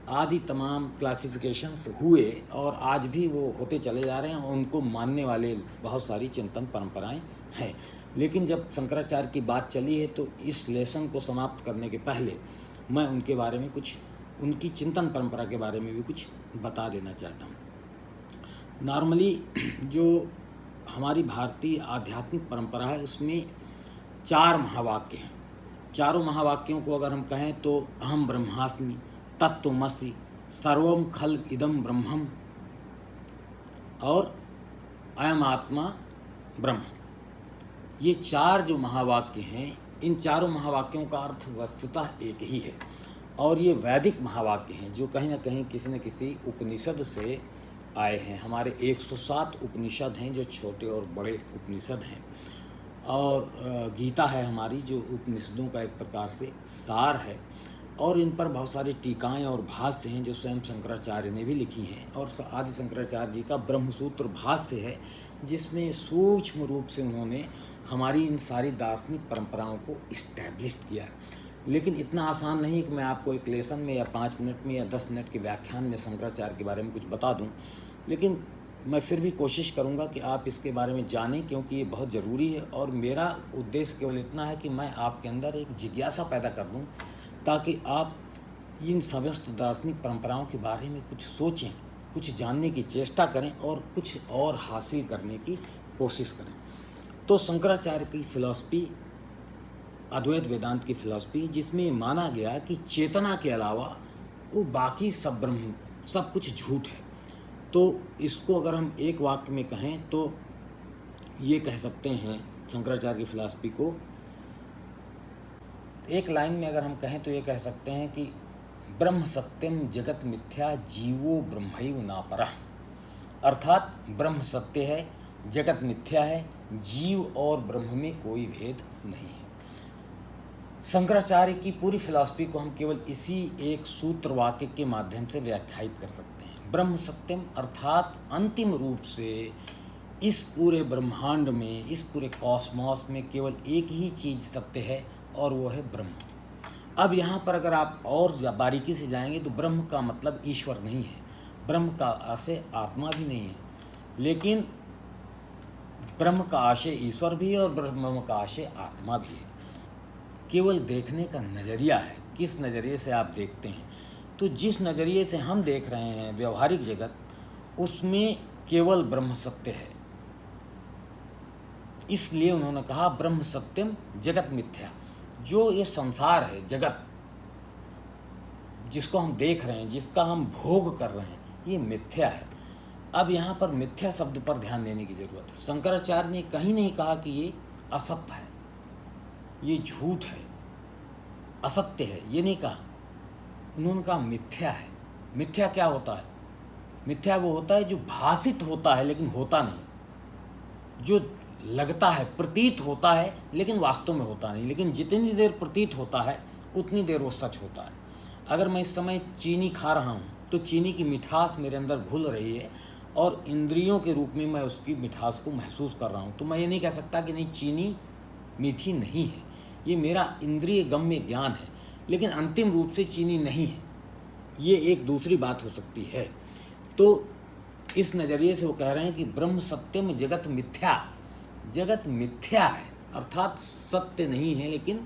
आदि तमाम क्लासिफिकेशंस हुए और आज भी वो होते चले जा रहे हैं और उनको मानने वाले बहुत सारी चिंतन परंपराएं हैं। लेकिन जब शंकराचार्य की बात चली है तो इस लेसन को समाप्त करने के पहले मैं उनके बारे में कुछ, उनकी चिंतन परंपरा के बारे में भी कुछ बता देना चाहता हूँ। नॉर्मली जो हमारी भारतीय आध्यात्मिक परंपरा है उसमें 4 महावाक्य हैं। चारों महावाक्यों को अगर हम कहें तो अहम ब्रह्मास्मि, तत्त्वमसि, सर्वम खल इदम ब्रह्मम और अयम आत्मा ब्रह्म, ये 4 जो महावाक्य हैं, इन चारों महावाक्यों का अर्थ वस्तुतः एक ही है और ये वैदिक महावाक्य हैं जो कहीं ना कहीं किसी न किसी उपनिषद से आए हैं। हमारे 107 उपनिषद हैं जो छोटे और बड़े उपनिषद हैं, और गीता है हमारी जो उपनिषदों का एक प्रकार से सार है, और इन पर बहुत सारी टीकाएँ और भाष्य हैं जो स्वयं शंकराचार्य ने भी लिखी हैं। और आदि शंकराचार्य जी का ब्रह्मसूत्र भाष्य है जिसमें सूक्ष्म रूप से उन्होंने हमारी इन सारी दार्शनिक परंपराओं को इस्टेब्लिश किया। लेकिन इतना आसान नहीं कि मैं आपको एक लेसन में या 5 मिनट में या 10 मिनट के व्याख्यान में शंकराचार्य के बारे में कुछ बता दूं, लेकिन मैं फिर भी कोशिश करूंगा कि आप इसके बारे में जानें, क्योंकि ये बहुत ज़रूरी है। और मेरा उद्देश्य केवल इतना है कि मैं आपके अंदर एक जिज्ञासा पैदा कर दूं ताकि आप इन समस्त दार्शनिक परंपराओं के बारे में कुछ सोचें, कुछ जानने की चेष्टा करें और कुछ और हासिल करने की कोशिश करें। तो शंकराचार्य की फिलॉसफी अद्वैत वेदांत की फिलॉसफी, जिसमें माना गया कि चेतना के अलावा वो बाकी सब ब्रह्म, सब कुछ झूठ है। तो इसको अगर हम एक वाक्य में कहें तो ये कह सकते हैं, शंकराचार्य की फिलॉसफी को एक लाइन में अगर हम कहें तो ये कह सकते हैं कि ब्रह्म सत्यम जगत मिथ्या जीवो ब्रह्मैव नापरः। अर्थात ब्रह्म सत्य है, जगत मिथ्या है, जीव और ब्रह्म में कोई भेद नहीं है। शंकराचार्य की पूरी फिलॉसफी को हम केवल इसी एक सूत्र वाक्य के माध्यम से व्याख्यायित कर सकते हैं। ब्रह्म सत्यम अर्थात अंतिम रूप से इस पूरे ब्रह्मांड में, इस पूरे कॉस्मॉस में केवल एक ही चीज़ सत्य है और वो है ब्रह्म। अब यहाँ पर अगर आप और बारीकी से जाएंगे तो ब्रह्म का मतलब ईश्वर नहीं है, ब्रह्म का आशय आत्मा भी नहीं है, लेकिन ब्रह्म का आशय ईश्वर भी है और ब्रह्म का आशय आत्मा भी है। केवल देखने का नज़रिया है, किस नज़रिए से आप देखते हैं। तो जिस नज़रिए से हम देख रहे हैं व्यवहारिक जगत, उसमें केवल ब्रह्म सत्य है। इसलिए उन्होंने कहा ब्रह्म सत्यम जगत मिथ्या। जो ये संसार है, जगत जिसको हम देख रहे हैं, जिसका हम भोग कर रहे हैं, ये मिथ्या है। अब यहाँ पर मिथ्या शब्द पर ध्यान देने की ज़रूरत है। शंकराचार्य ने कहीं नहीं कहा कि ये असत्य है, ये झूठ है, असत्य है, ये नहीं कहा। उन्होंने कहा मिथ्या है। मिथ्या क्या होता है? मिथ्या वो होता है जो भासित होता है लेकिन होता नहीं, जो लगता है, प्रतीत होता है लेकिन वास्तव में होता नहीं। लेकिन जितनी देर प्रतीत होता है उतनी देर वो सच होता है। अगर मैं इस समय चीनी खा रहा हूँ तो चीनी की मिठास मेरे अंदर घुल रही है और इंद्रियों के रूप में मैं उसकी मिठास को महसूस कर रहा हूँ। तो मैं ये नहीं कह सकता कि नहीं, चीनी मीठी नहीं है, ये मेरा इंद्रिय गम्य ज्ञान है, लेकिन अंतिम रूप से चीनी नहीं है। ये एक दूसरी बात हो सकती है। तो इस नज़रिए से वो कह रहे हैं कि ब्रह्म सत्यम जगत मिथ्या। जगत मिथ्या है अर्थात सत्य नहीं है, लेकिन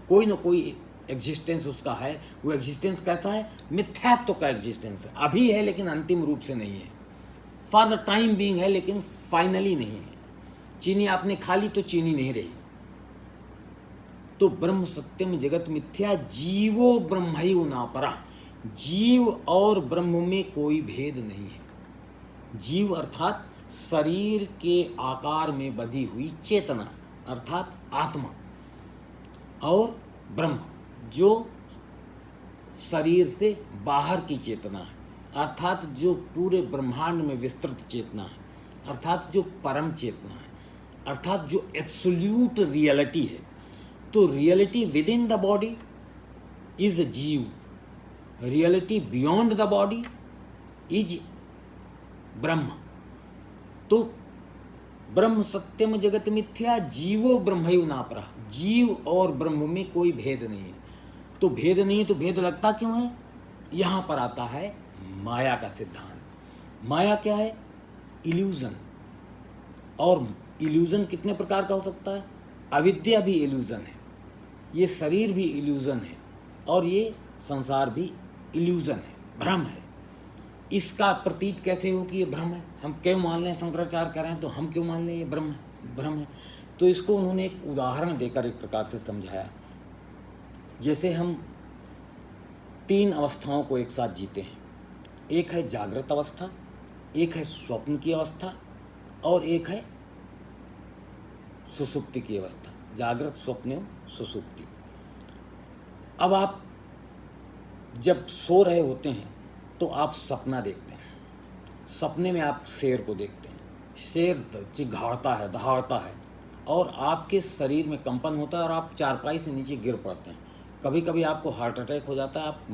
कोई ना कोई एग्जिस्टेंस उसका है। वो एग्जिस्टेंस कैसा है? मिथ्यात्व का एग्जिस्टेंस है। अभी है लेकिन अंतिम रूप से नहीं है, फॉर द टाइम बीइंग है लेकिन फाइनली नहीं है। चीनी आपने खा ली तो चीनी नहीं रही। तो ब्रह्म सत्यम जगत मिथ्या जीवो ब्रह्मैव नापरः। जीव और ब्रह्म में कोई भेद नहीं है। जीव अर्थात शरीर के आकार में बधी हुई चेतना अर्थात आत्मा, और ब्रह्म जो शरीर से बाहर की चेतना है, अर्थात जो पूरे ब्रह्मांड में विस्तृत चेतना है, अर्थात जो परम चेतना है, अर्थात जो एब्सोल्यूट रियलिटी है। तो reality within the body is jiva, reality beyond the body is Brahman. तो ब्रह्म सत्यम जगत मिथ्या जीवो ब्रह्मैव नापरः। जीव और ब्रह्म में कोई भेद नहीं है। तो भेद नहीं है तो भेद लगता क्यों है? यहाँ पर आता है माया का सिद्धांत। माया क्या है? इल्यूजन। और इल्यूजन कितने प्रकार का हो सकता है? अविद्या भी इल्यूज़न है, ये शरीर भी इल्यूज़न है, और ये संसार भी इल्यूज़न है, भ्रम है। इसका प्रतीत कैसे हो कि ये भ्रम है? हम क्यों मान लें? शंकराचार्य कह रहे हैं तो हम क्यों मान लें ये भ्रम है? तो इसको उन्होंने एक उदाहरण देकर एक प्रकार से समझाया। जैसे हम 3 अवस्थाओं को एक साथ जीते हैं, एक है जागृत अवस्था, एक है स्वप्न की अवस्था, और एक है सुषुप्ति की अवस्था। जागृत, स्वप्न एवं सुषुप्ति। अब आप जब सो रहे होते हैं तो आप सपना देखते हैं। सपने में आप शेर को देखते हैं। शेर चिघाड़ता है, दहाड़ता है, और आपके शरीर में कंपन होता है और आप चारपाई से नीचे गिर पड़ते हैं। कभी कभी आपको हार्ट अटैक हो जाता है, आप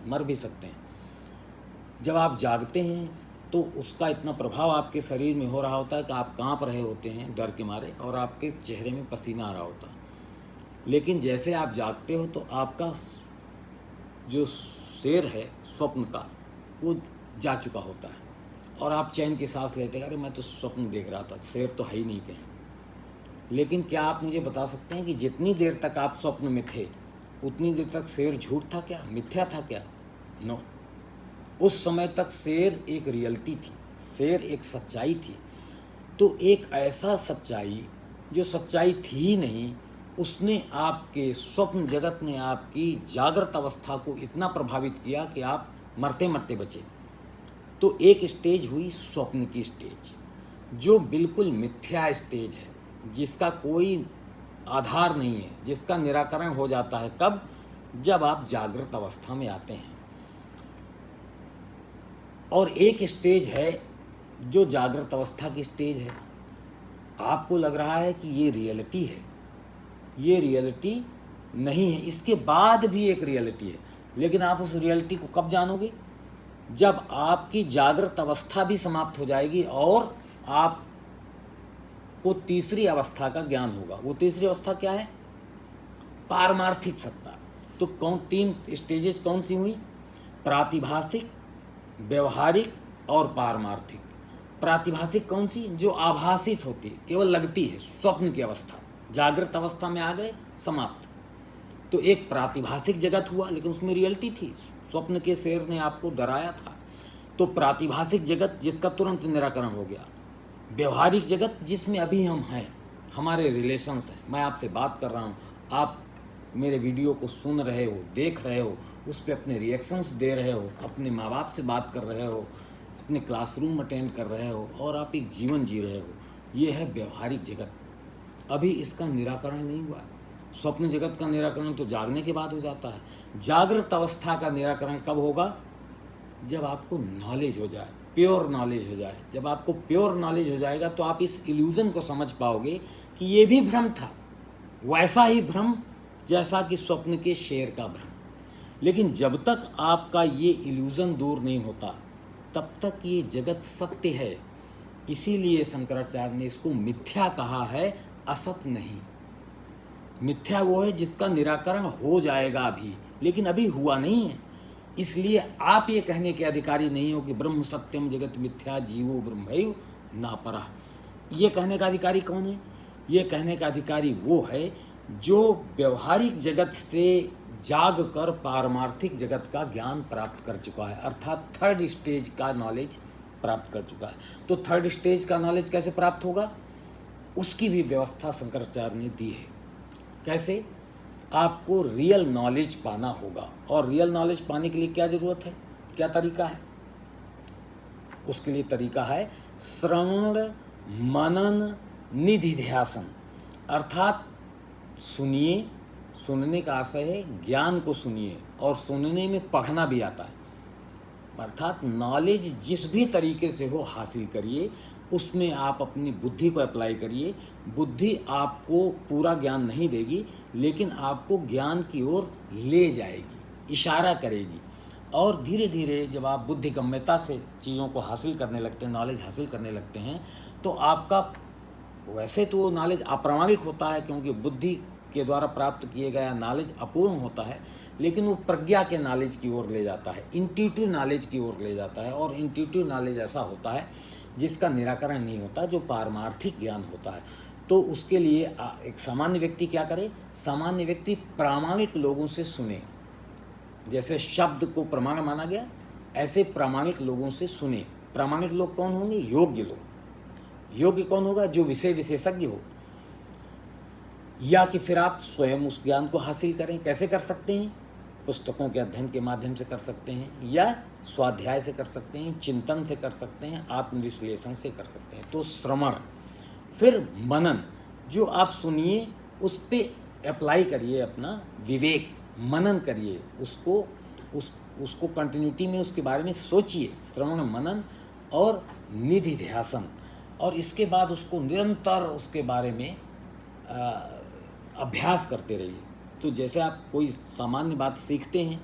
मर भी सकते हैं। जब आप जागते हैं तो उसका इतना प्रभाव आपके शरीर में हो रहा होता है कि आप कांप रहे होते हैं डर के मारे, और आपके चेहरे में पसीना आ रहा होता है। लेकिन जैसे आप जागते हो तो आपका जो शेर है स्वप्न का, वो जा चुका होता है, और आप चैन की सांस लेते हैं, अरे मैं तो स्वप्न देख रहा था, शेर तो है ही नहीं कहीं। लेकिन क्या आप मुझे बता सकते हैं कि जितनी देर तक आप स्वप्न में थे उतनी देर तक शेर झूठ था क्या, मिथ्या था क्या? नो। उस समय तक शेर एक रियलिटी थी, शेर एक सच्चाई थी। तो एक ऐसा सच्चाई जो सच्चाई थी ही नहीं, उसने आपके स्वप्न जगत ने आपकी जागृत अवस्था को इतना प्रभावित किया कि आप मरते मरते बचे। तो एक स्टेज हुई स्वप्न की स्टेज, जो बिल्कुल मिथ्या स्टेज है, जिसका कोई आधार नहीं है, जिसका निराकरण हो जाता है कब? जब आप जागृत अवस्था में आते हैं। और एक स्टेज है जो जागृत अवस्था की स्टेज है। आपको लग रहा है कि ये रियलिटी है, ये रियलिटी नहीं है, इसके बाद भी एक रियलिटी है। लेकिन आप उस रियलिटी को कब जानोगे? जब आपकी जागृत अवस्था भी समाप्त हो जाएगी और आपको तीसरी अवस्था का ज्ञान होगा। वो तीसरी अवस्था क्या है? पारमार्थिक सत्ता। तो 3 स्टेजेस कौन सी हुई? प्रातिभासिक, व्यवहारिक और पारमार्थिक। प्रातिभासिक कौन सी? जो आभासित होती है, केवल लगती है, स्वप्न की अवस्था। जागृत अवस्था में आ गए, समाप्त। तो एक प्रातिभासिक जगत हुआ, लेकिन उसमें रियलिटी थी, स्वप्न के शेर ने आपको डराया था। तो प्रातिभासिक जगत जिसका तुरंत निराकरण हो गया। व्यवहारिक जगत जिसमें अभी हम हैं, हमारे रिलेशंस हैं, मैं आपसे बात कर रहा हूँ, आप मेरे वीडियो को सुन रहे हो, देख रहे हो, उस पर अपने रिएक्शंस दे रहे हो, अपने माँ बाप से बात कर रहे हो, अपने क्लासरूम अटेंड कर रहे हो, और आप एक जीवन जी रहे हो। ये है व्यवहारिक जगत। अभी इसका निराकरण नहीं हुआ है। स्वप्न जगत का निराकरण तो जागने के बाद हो जाता है। जागृत अवस्था का निराकरण कब होगा? जब आपको नॉलेज हो जाए, प्योर नॉलेज हो जाए। जब आपको प्योर नॉलेज हो जाएगा तो आप इस इल्यूज़न को समझ पाओगे कि ये भी भ्रम था, वैसा ही भ्रम जैसा कि स्वप्न के शेर का भ्रम। लेकिन जब तक आपका ये इल्यूज़न दूर नहीं होता, तब तक ये जगत सत्य है। इसीलिए शंकराचार्य ने इसको मिथ्या कहा है, असत नहीं। मिथ्या वो है जिसका निराकरण हो जाएगा अभी, लेकिन अभी हुआ नहीं है। इसलिए आप ये कहने के अधिकारी नहीं हो कि ब्रह्म सत्यम जगत मिथ्या जीवो ब्रह्मैव नापरः। ये कहने का अधिकारी कौन है? ये कहने का अधिकारी वो है जो व्यवहारिक जगत से जाग कर पारमार्थिक जगत का ज्ञान प्राप्त कर चुका है, अर्थात 3rd स्टेज का नॉलेज प्राप्त कर चुका है। तो 3rd स्टेज का नॉलेज कैसे प्राप्त होगा? उसकी भी व्यवस्था शंकराचार्य ने दी है। कैसे? आपको रियल नॉलेज पाना होगा, और रियल नॉलेज पाने के लिए क्या ज़रूरत है, क्या तरीका है? उसके लिए तरीका है श्रवण मनन निधिध्यासन। अर्थात सुनिए, सुनने का आशय है ज्ञान को सुनिए, और सुनने में पढ़ना भी आता है। अर्थात नॉलेज जिस भी तरीके से हो हासिल करिए, उसमें आप अपनी बुद्धि को अप्लाई करिए। बुद्धि आपको पूरा ज्ञान नहीं देगी, लेकिन आपको ज्ञान की ओर ले जाएगी, इशारा करेगी। और धीरे धीरे जब आप बुद्धिगम्यता से चीज़ों को हासिल करने लगते हैं, नॉलेज हासिल करने लगते हैं, तो आपका वैसे तो नॉलेज अप्रामाणिक होता है, क्योंकि बुद्धि के द्वारा प्राप्त किए गया नॉलेज अपूर्ण होता है, लेकिन वो प्रज्ञा के नॉलेज की ओर ले जाता है, इंट्यूटिव नॉलेज की ओर ले जाता है। और इंट्यूटिव नॉलेज ऐसा होता है जिसका निराकरण नहीं होता, जो पारमार्थिक ज्ञान होता है। तो उसके लिए एक सामान्य व्यक्ति क्या करे? सामान्य व्यक्ति प्रामाणिक लोगों से सुने। जैसे शब्द को प्रमाण माना गया, ऐसे प्रामाणिक लोगों से सुने। प्रामाणिक लोग कौन होंगे? योग्य लोग। योग्य कौन होगा? जो विषय विशेषज्ञ हो। या कि फिर आप स्वयं उस ज्ञान को हासिल करें। कैसे कर सकते हैं? पुस्तकों के अध्ययन के माध्यम से कर सकते हैं, या स्वाध्याय से कर सकते हैं, चिंतन से कर सकते हैं, आत्मविश्लेषण से कर सकते हैं। तो श्रवण, फिर मनन, जो आप सुनिए उस पर अप्लाई करिए, अपना विवेक मनन करिए, उसको कंटिन्यूटी में उसके बारे में सोचिए। श्रवण, मनन और निधि ध्यासन, और इसके बाद उसको निरंतर उसके बारे में अभ्यास करते रहिए। तो जैसे आप कोई सामान्य बात सीखते हैं,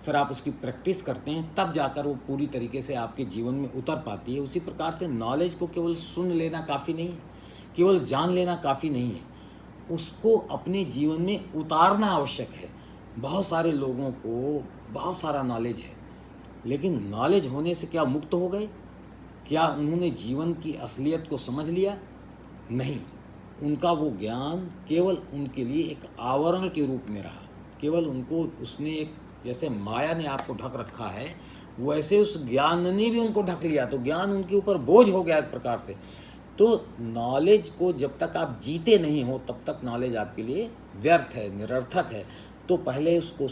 फिर आप उसकी प्रैक्टिस करते हैं, तब जाकर वो पूरी तरीके से आपके जीवन में उतर पाती है। उसी प्रकार से नॉलेज को केवल सुन लेना काफ़ी नहीं है, केवल जान लेना काफ़ी नहीं है, उसको अपने जीवन में उतारना आवश्यक है। बहुत सारे लोगों को बहुत सारा नॉलेज है, लेकिन नॉलेज होने से क्या मुक्त हो गए? क्या उन्होंने जीवन की असलियत को समझ लिया? नहीं। उनका वो ज्ञान केवल उनके लिए एक आवरण के रूप में रहा। केवल उनको उसने एक, जैसे माया ने आपको ढक रखा है, वैसे उस ज्ञान ने भी उनको ढक लिया, तो ज्ञान उनके ऊपर बोझ हो गया एक प्रकार से। तो नॉलेज को जब तक आप जीते नहीं हो, तब तक नॉलेज आपके लिए व्यर्थ है, निरर्थक है। तो पहले उसको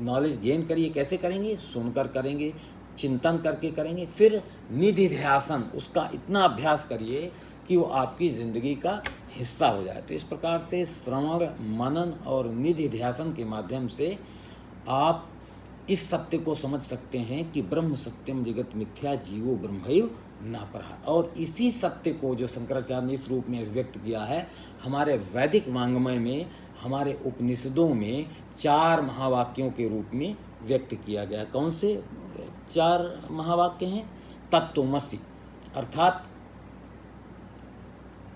नॉलेज गेन करिए। कैसे करेंगे? सुनकर करेंगे, चिंतन करके करेंगे, फिर निधि ध्यासन, उसका इतना अभ्यास करिए कि वो आपकी ज़िंदगी का हिस्सा हो जाए। तो इस प्रकार से श्रवण, मनन और निधि ध्यासन के माध्यम से आप इस सत्य को समझ सकते हैं कि ब्रह्म सत्यम जगत मिथ्या, जीवो ब्रह्मैव न परः। और इसी सत्य को जो शंकराचार्य ने इस रूप में व्यक्त किया है, हमारे वैदिक वांग्मय में, हमारे उपनिषदों में 4 महावाक्यों के रूप में व्यक्त किया गया। कौन से 4 महावाक्य हैं? तत्त्वमसि, अर्थात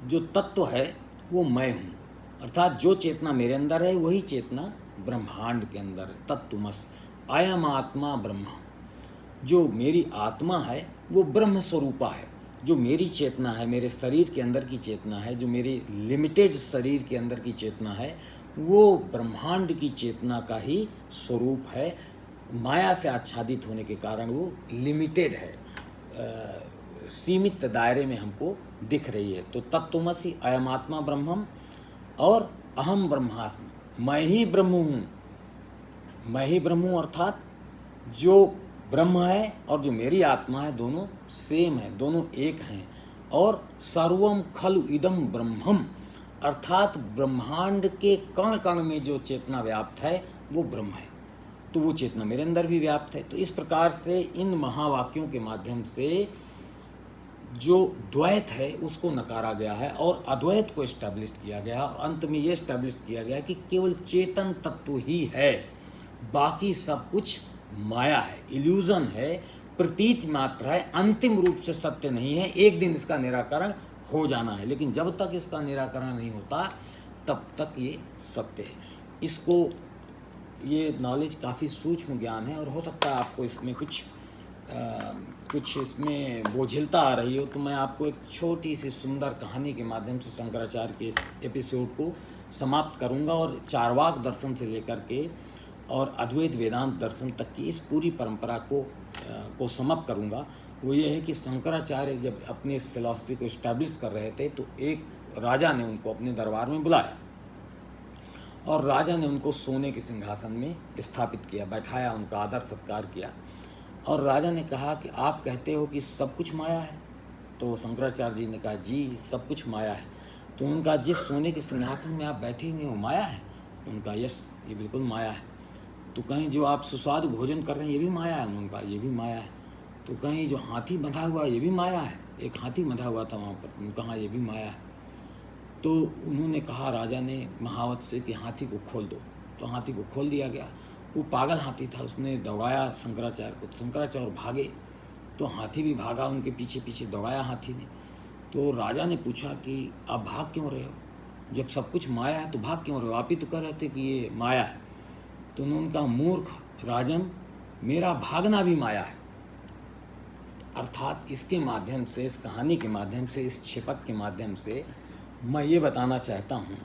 जो तत्व है वो मैं हूँ, अर्थात जो चेतना मेरे अंदर है वही चेतना ब्रह्मांड के अंदर है। तत्त्वमसि, अयम आत्मा ब्रह्म, जो मेरी आत्मा है वो ब्रह्म स्वरूपा है। जो मेरी चेतना है, मेरे शरीर के अंदर की चेतना है, जो मेरी लिमिटेड शरीर के अंदर की चेतना है, वो ब्रह्मांड की चेतना का ही स्वरूप है। माया से आच्छादित होने के कारण वो लिमिटेड है, सीमित दायरे में हमको दिख रही है। तो तत्त्वमसि, अयम आत्मा ब्रह्मम, और अहम ब्रह्मास्मि, मैं ही ब्रह्म हूँ। मैं ही ब्रह्म हूँ, अर्थात जो ब्रह्म है और जो मेरी आत्मा है, दोनों सेम है, दोनों एक हैं। और सर्वम खलु इदम ब्रह्मम, अर्थात ब्रह्मांड के कण कण में जो चेतना व्याप्त है वो ब्रह्म है, तो वो चेतना मेरे अंदर भी व्याप्त है। तो इस प्रकार से इन महावाक्यों के माध्यम से जो द्वैत है उसको नकारा गया है और अद्वैत को एस्टैब्लिश किया गया, और अंत में ये एस्टैब्लिश किया गया कि केवल चेतन तत्व ही है, बाकी सब कुछ माया है, इल्यूजन है, प्रतीत मात्र है, अंतिम रूप से सत्य नहीं है। एक दिन इसका निराकरण हो जाना है, लेकिन जब तक इसका निराकरण नहीं होता तब तक ये सत्य है। इसको, ये नॉलेज काफ़ी सूक्ष्म ज्ञान है, और हो सकता है आपको इसमें कुछ इसमें बोझिलता आ रही हो, तो मैं आपको एक छोटी सी सुंदर कहानी के माध्यम से शंकराचार्य के इस एपिसोड को समाप्त करूंगा, और चारवाक दर्शन से लेकर के और अद्वैत वेदांत दर्शन तक की इस पूरी परंपरा को समाप्त करूंगा। वो ये है कि शंकराचार्य जब अपनी इस फिलॉसफी को इस्टेब्लिश कर रहे थे, तो एक राजा ने उनको अपने दरबार में बुलाया, और राजा ने उनको सोने के सिंहासन में स्थापित किया, बैठाया, उनका आदर सत्कार किया। और राजा ने कहा कि आप कहते हो कि सब कुछ माया है? तो शंकराचार्य जी ने कहा, जी सब कुछ माया है। तो उनका, जिस सोने के सिंहासन में आप बैठे हुए हो माया है? उनका, यस, ये बिल्कुल माया है। तो कहीं जो आप सुस्वादु भोजन कर रहे हैं ये भी माया है? उनका, ये भी माया है। तो कहीं जो हाथी बंधा हुआ ये भी माया है? एक हाथी बंधा हुआ था वहाँ पर, उनका, हाँ ये भी माया है। तो उन्होंने कहा, राजा ने महावत से, कि हाथी को खोल दो। तो हाथी को खोल दिया गया। वो पागल हाथी था, उसने दौड़ाया शंकराचार्य को, शंकराचार्य भागे, तो हाथी भी भागा, उनके पीछे पीछे दौड़ाया हाथी ने। तो राजा ने पूछा कि आप भाग क्यों रहे हो? जब सब कुछ माया है तो भाग क्यों रहे हो? आप ही तो कह रहे थे कि ये माया है। तो उन्होंने कहा, मूर्ख राजन, मेरा भागना भी माया है। अर्थात इसके माध्यम से, इस कहानी के माध्यम से, इस छिपक के माध्यम से मैं ये बताना चाहता हूँ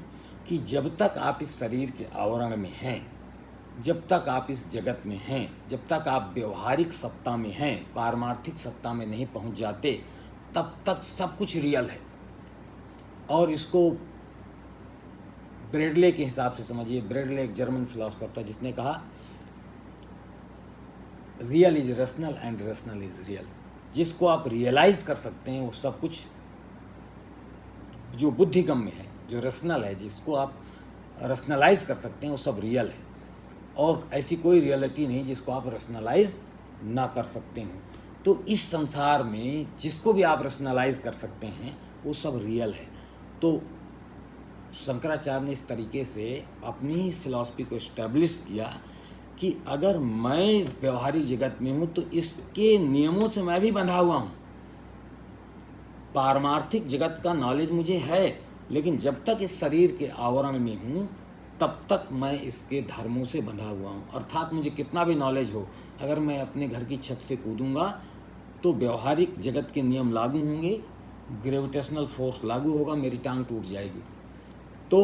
कि जब तक आप इस शरीर के आवरण में हैं, जब तक आप इस जगत में हैं, जब तक आप व्यवहारिक सत्ता में हैं, पारमार्थिक सत्ता में नहीं पहुँच जाते, तब तक सब कुछ रियल है। और इसको ब्रेडले के हिसाब से समझिए। ब्रेडले एक जर्मन फिलोसफर था जिसने कहा real is rational and rational is real. जिसको आप रियलाइज कर सकते हैं वो सब कुछ जो बुद्धिगम्य है, जो रैशनल है, जिसको आप रैशनलाइज कर सकते हैं वो सब रियल है। और ऐसी कोई रियलिटी नहीं जिसको आप रैशनलाइज ना कर सकते हो। तो इस संसार में जिसको भी आप रैशनलाइज कर सकते हैं वो सब रियल है। तो शंकराचार्य ने इस तरीके से अपनी फिलॉसफी को इस्टेब्लिश किया कि अगर मैं व्यवहारिक जगत में हूँ तो इसके नियमों से मैं भी बंधा हुआ हूँ। पारमार्थिक जगत का नॉलेज मुझे है, लेकिन जब तक इस शरीर के आवरण में हूँ तब तक मैं इसके धर्मों से बंधा हुआ हूँ। अर्थात मुझे कितना भी नॉलेज हो, अगर मैं अपने घर की छत से कूदूंगा तो व्यवहारिक जगत के नियम लागू होंगे, ग्रेविटेशनल फोर्स लागू होगा, मेरी टांग टूट जाएगी। तो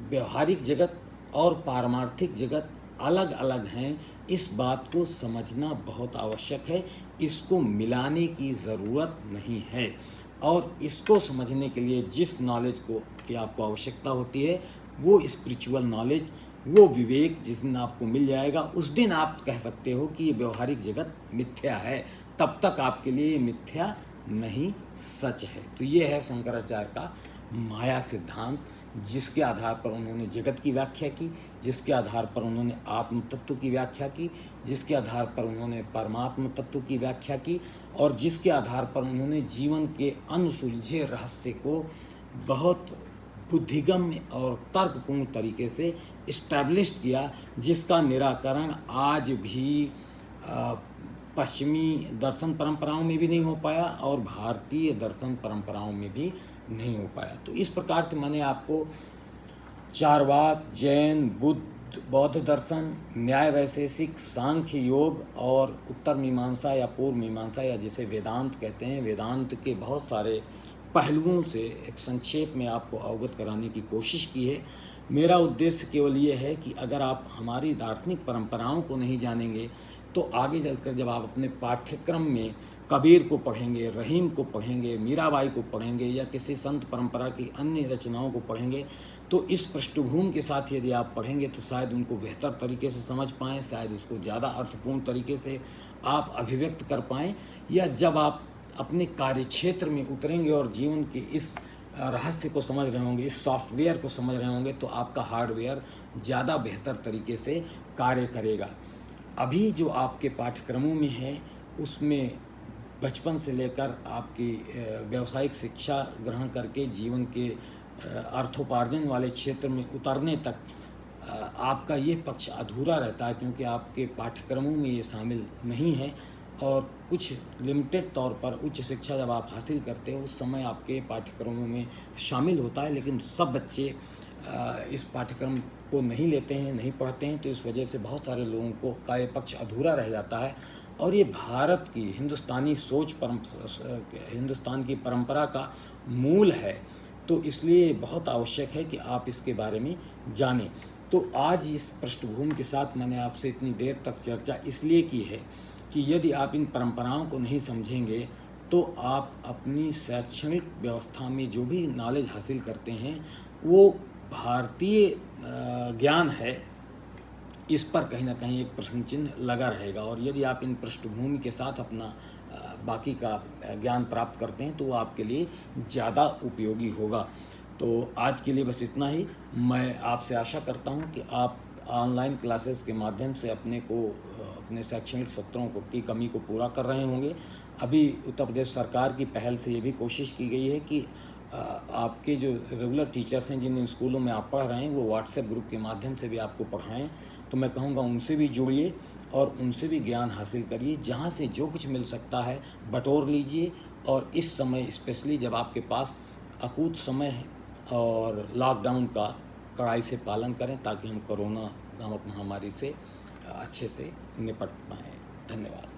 व्यवहारिक जगत और पारमार्थिक जगत अलग अलग हैं। इस बात को समझना बहुत आवश्यक है। इसको मिलाने की ज़रूरत नहीं है। और इसको समझने के लिए जिस नॉलेज की आपको आवश्यकता होती है वो स्पिरिचुअल नॉलेज, वो विवेक जिस दिन आपको मिल जाएगा उस दिन आप कह सकते हो कि ये व्यवहारिक जगत मिथ्या है। तब तक आपके लिए ये मिथ्या नहीं, सच है। तो ये है शंकराचार्य का माया सिद्धांत, जिसके आधार पर उन्होंने जगत की व्याख्या की, जिसके आधार पर उन्होंने आत्म तत्व की व्याख्या की, जिसके आधार पर उन्होंने परमात्म तत्व की व्याख्या की, और जिसके आधार पर उन्होंने जीवन के अनसुलझे रहस्य को बहुत बुद्धिगम्य और तर्कपूर्ण तरीके से इस्टेब्लिश किया, जिसका निराकरण आज भी पश्चिमी दर्शन परंपराओं में भी नहीं हो पाया और भारतीय दर्शन परंपराओं में भी नहीं हो पाया। तो इस प्रकार से मैंने आपको चारवाक, जैन, बौद्ध दर्शन, न्याय वैशेषिक, सांख्य योग और उत्तर मीमांसा या पूर्व मीमांसा या जिसे वेदांत कहते हैं, वेदांत के बहुत सारे पहलुओं से एक संक्षेप में आपको अवगत कराने की कोशिश की है। मेरा उद्देश्य केवल ये है कि अगर आप हमारी दार्शनिक परंपराओं को नहीं जानेंगे तो आगे चलकर जब आप अपने पाठ्यक्रम में कबीर को पढ़ेंगे, रहीम को पढ़ेंगे, मीराबाई को पढ़ेंगे या किसी संत परंपरा की अन्य रचनाओं को पढ़ेंगे तो इस पृष्ठभूमि के साथ यदि आप पढ़ेंगे तो शायद उनको बेहतर तरीके से समझ पाएँ, शायद उसको ज़्यादा अर्थपूर्ण तरीके से आप अभिव्यक्त कर पाएँ। या जब आप अपने कार्यक्षेत्र में उतरेंगे और जीवन के इस रहस्य को समझ रहे होंगे, इस सॉफ्टवेयर को समझ रहे होंगे, तो आपका हार्डवेयर ज़्यादा बेहतर तरीके से कार्य करेगा। अभी जो आपके पाठ्यक्रमों में है उसमें बचपन से लेकर आपकी व्यावसायिक शिक्षा ग्रहण करके जीवन के अर्थोपार्जन वाले क्षेत्र में उतरने तक आपका ये पक्ष अधूरा रहता है, क्योंकि आपके पाठ्यक्रमों में ये शामिल नहीं है। और कुछ लिमिटेड तौर पर उच्च शिक्षा जब आप हासिल करते हो उस समय आपके पाठ्यक्रमों में शामिल होता है, लेकिन सब बच्चे इस पाठ्यक्रम को नहीं लेते हैं, नहीं पढ़ते हैं। तो इस वजह से बहुत सारे लोगों को का ये पक्ष अधूरा रह जाता है। और ये भारत की हिंदुस्तानी सोच हिंदुस्तान की परंपरा का मूल है। तो इसलिए बहुत आवश्यक है कि आप इसके बारे में जानें। तो आज इस पृष्ठभूमि के साथ मैंने आपसे इतनी देर तक चर्चा इसलिए की है कि यदि आप इन परंपराओं को नहीं समझेंगे तो आप अपनी शैक्षणिक व्यवस्था में जो भी नॉलेज हासिल करते हैं वो भारतीय ज्ञान है, इस पर कहीं ना कहीं एक प्रश्न चिन्ह लगा रहेगा। और यदि आप इन पृष्ठभूमि के साथ अपना बाकी का ज्ञान प्राप्त करते हैं तो वो आपके लिए ज़्यादा उपयोगी होगा। तो आज के लिए बस इतना ही। मैं आपसे आशा करता हूँ कि आप ऑनलाइन क्लासेस के माध्यम से अपने शैक्षणिक सत्रों की कमी को पूरा कर रहे होंगे। अभी उत्तर प्रदेश सरकार की पहल से ये भी कोशिश की गई है कि आपके जो रेगुलर टीचर्स हैं जिन स्कूलों में आप पढ़ रहे हैं वो व्हाट्सएप ग्रुप के माध्यम से भी आपको पढ़ाएं। तो मैं कहूँगा उनसे भी जुड़िए और उनसे भी ज्ञान हासिल करिए। जहाँ से जो कुछ मिल सकता है बटोर लीजिए। और इस समय स्पेशली जब आपके पास अकूत समय है और लॉकडाउन का कड़ाई से पालन करें ताकि हम कोरोना नामक महामारी से अच्छे से निपट पाएँ। धन्यवाद।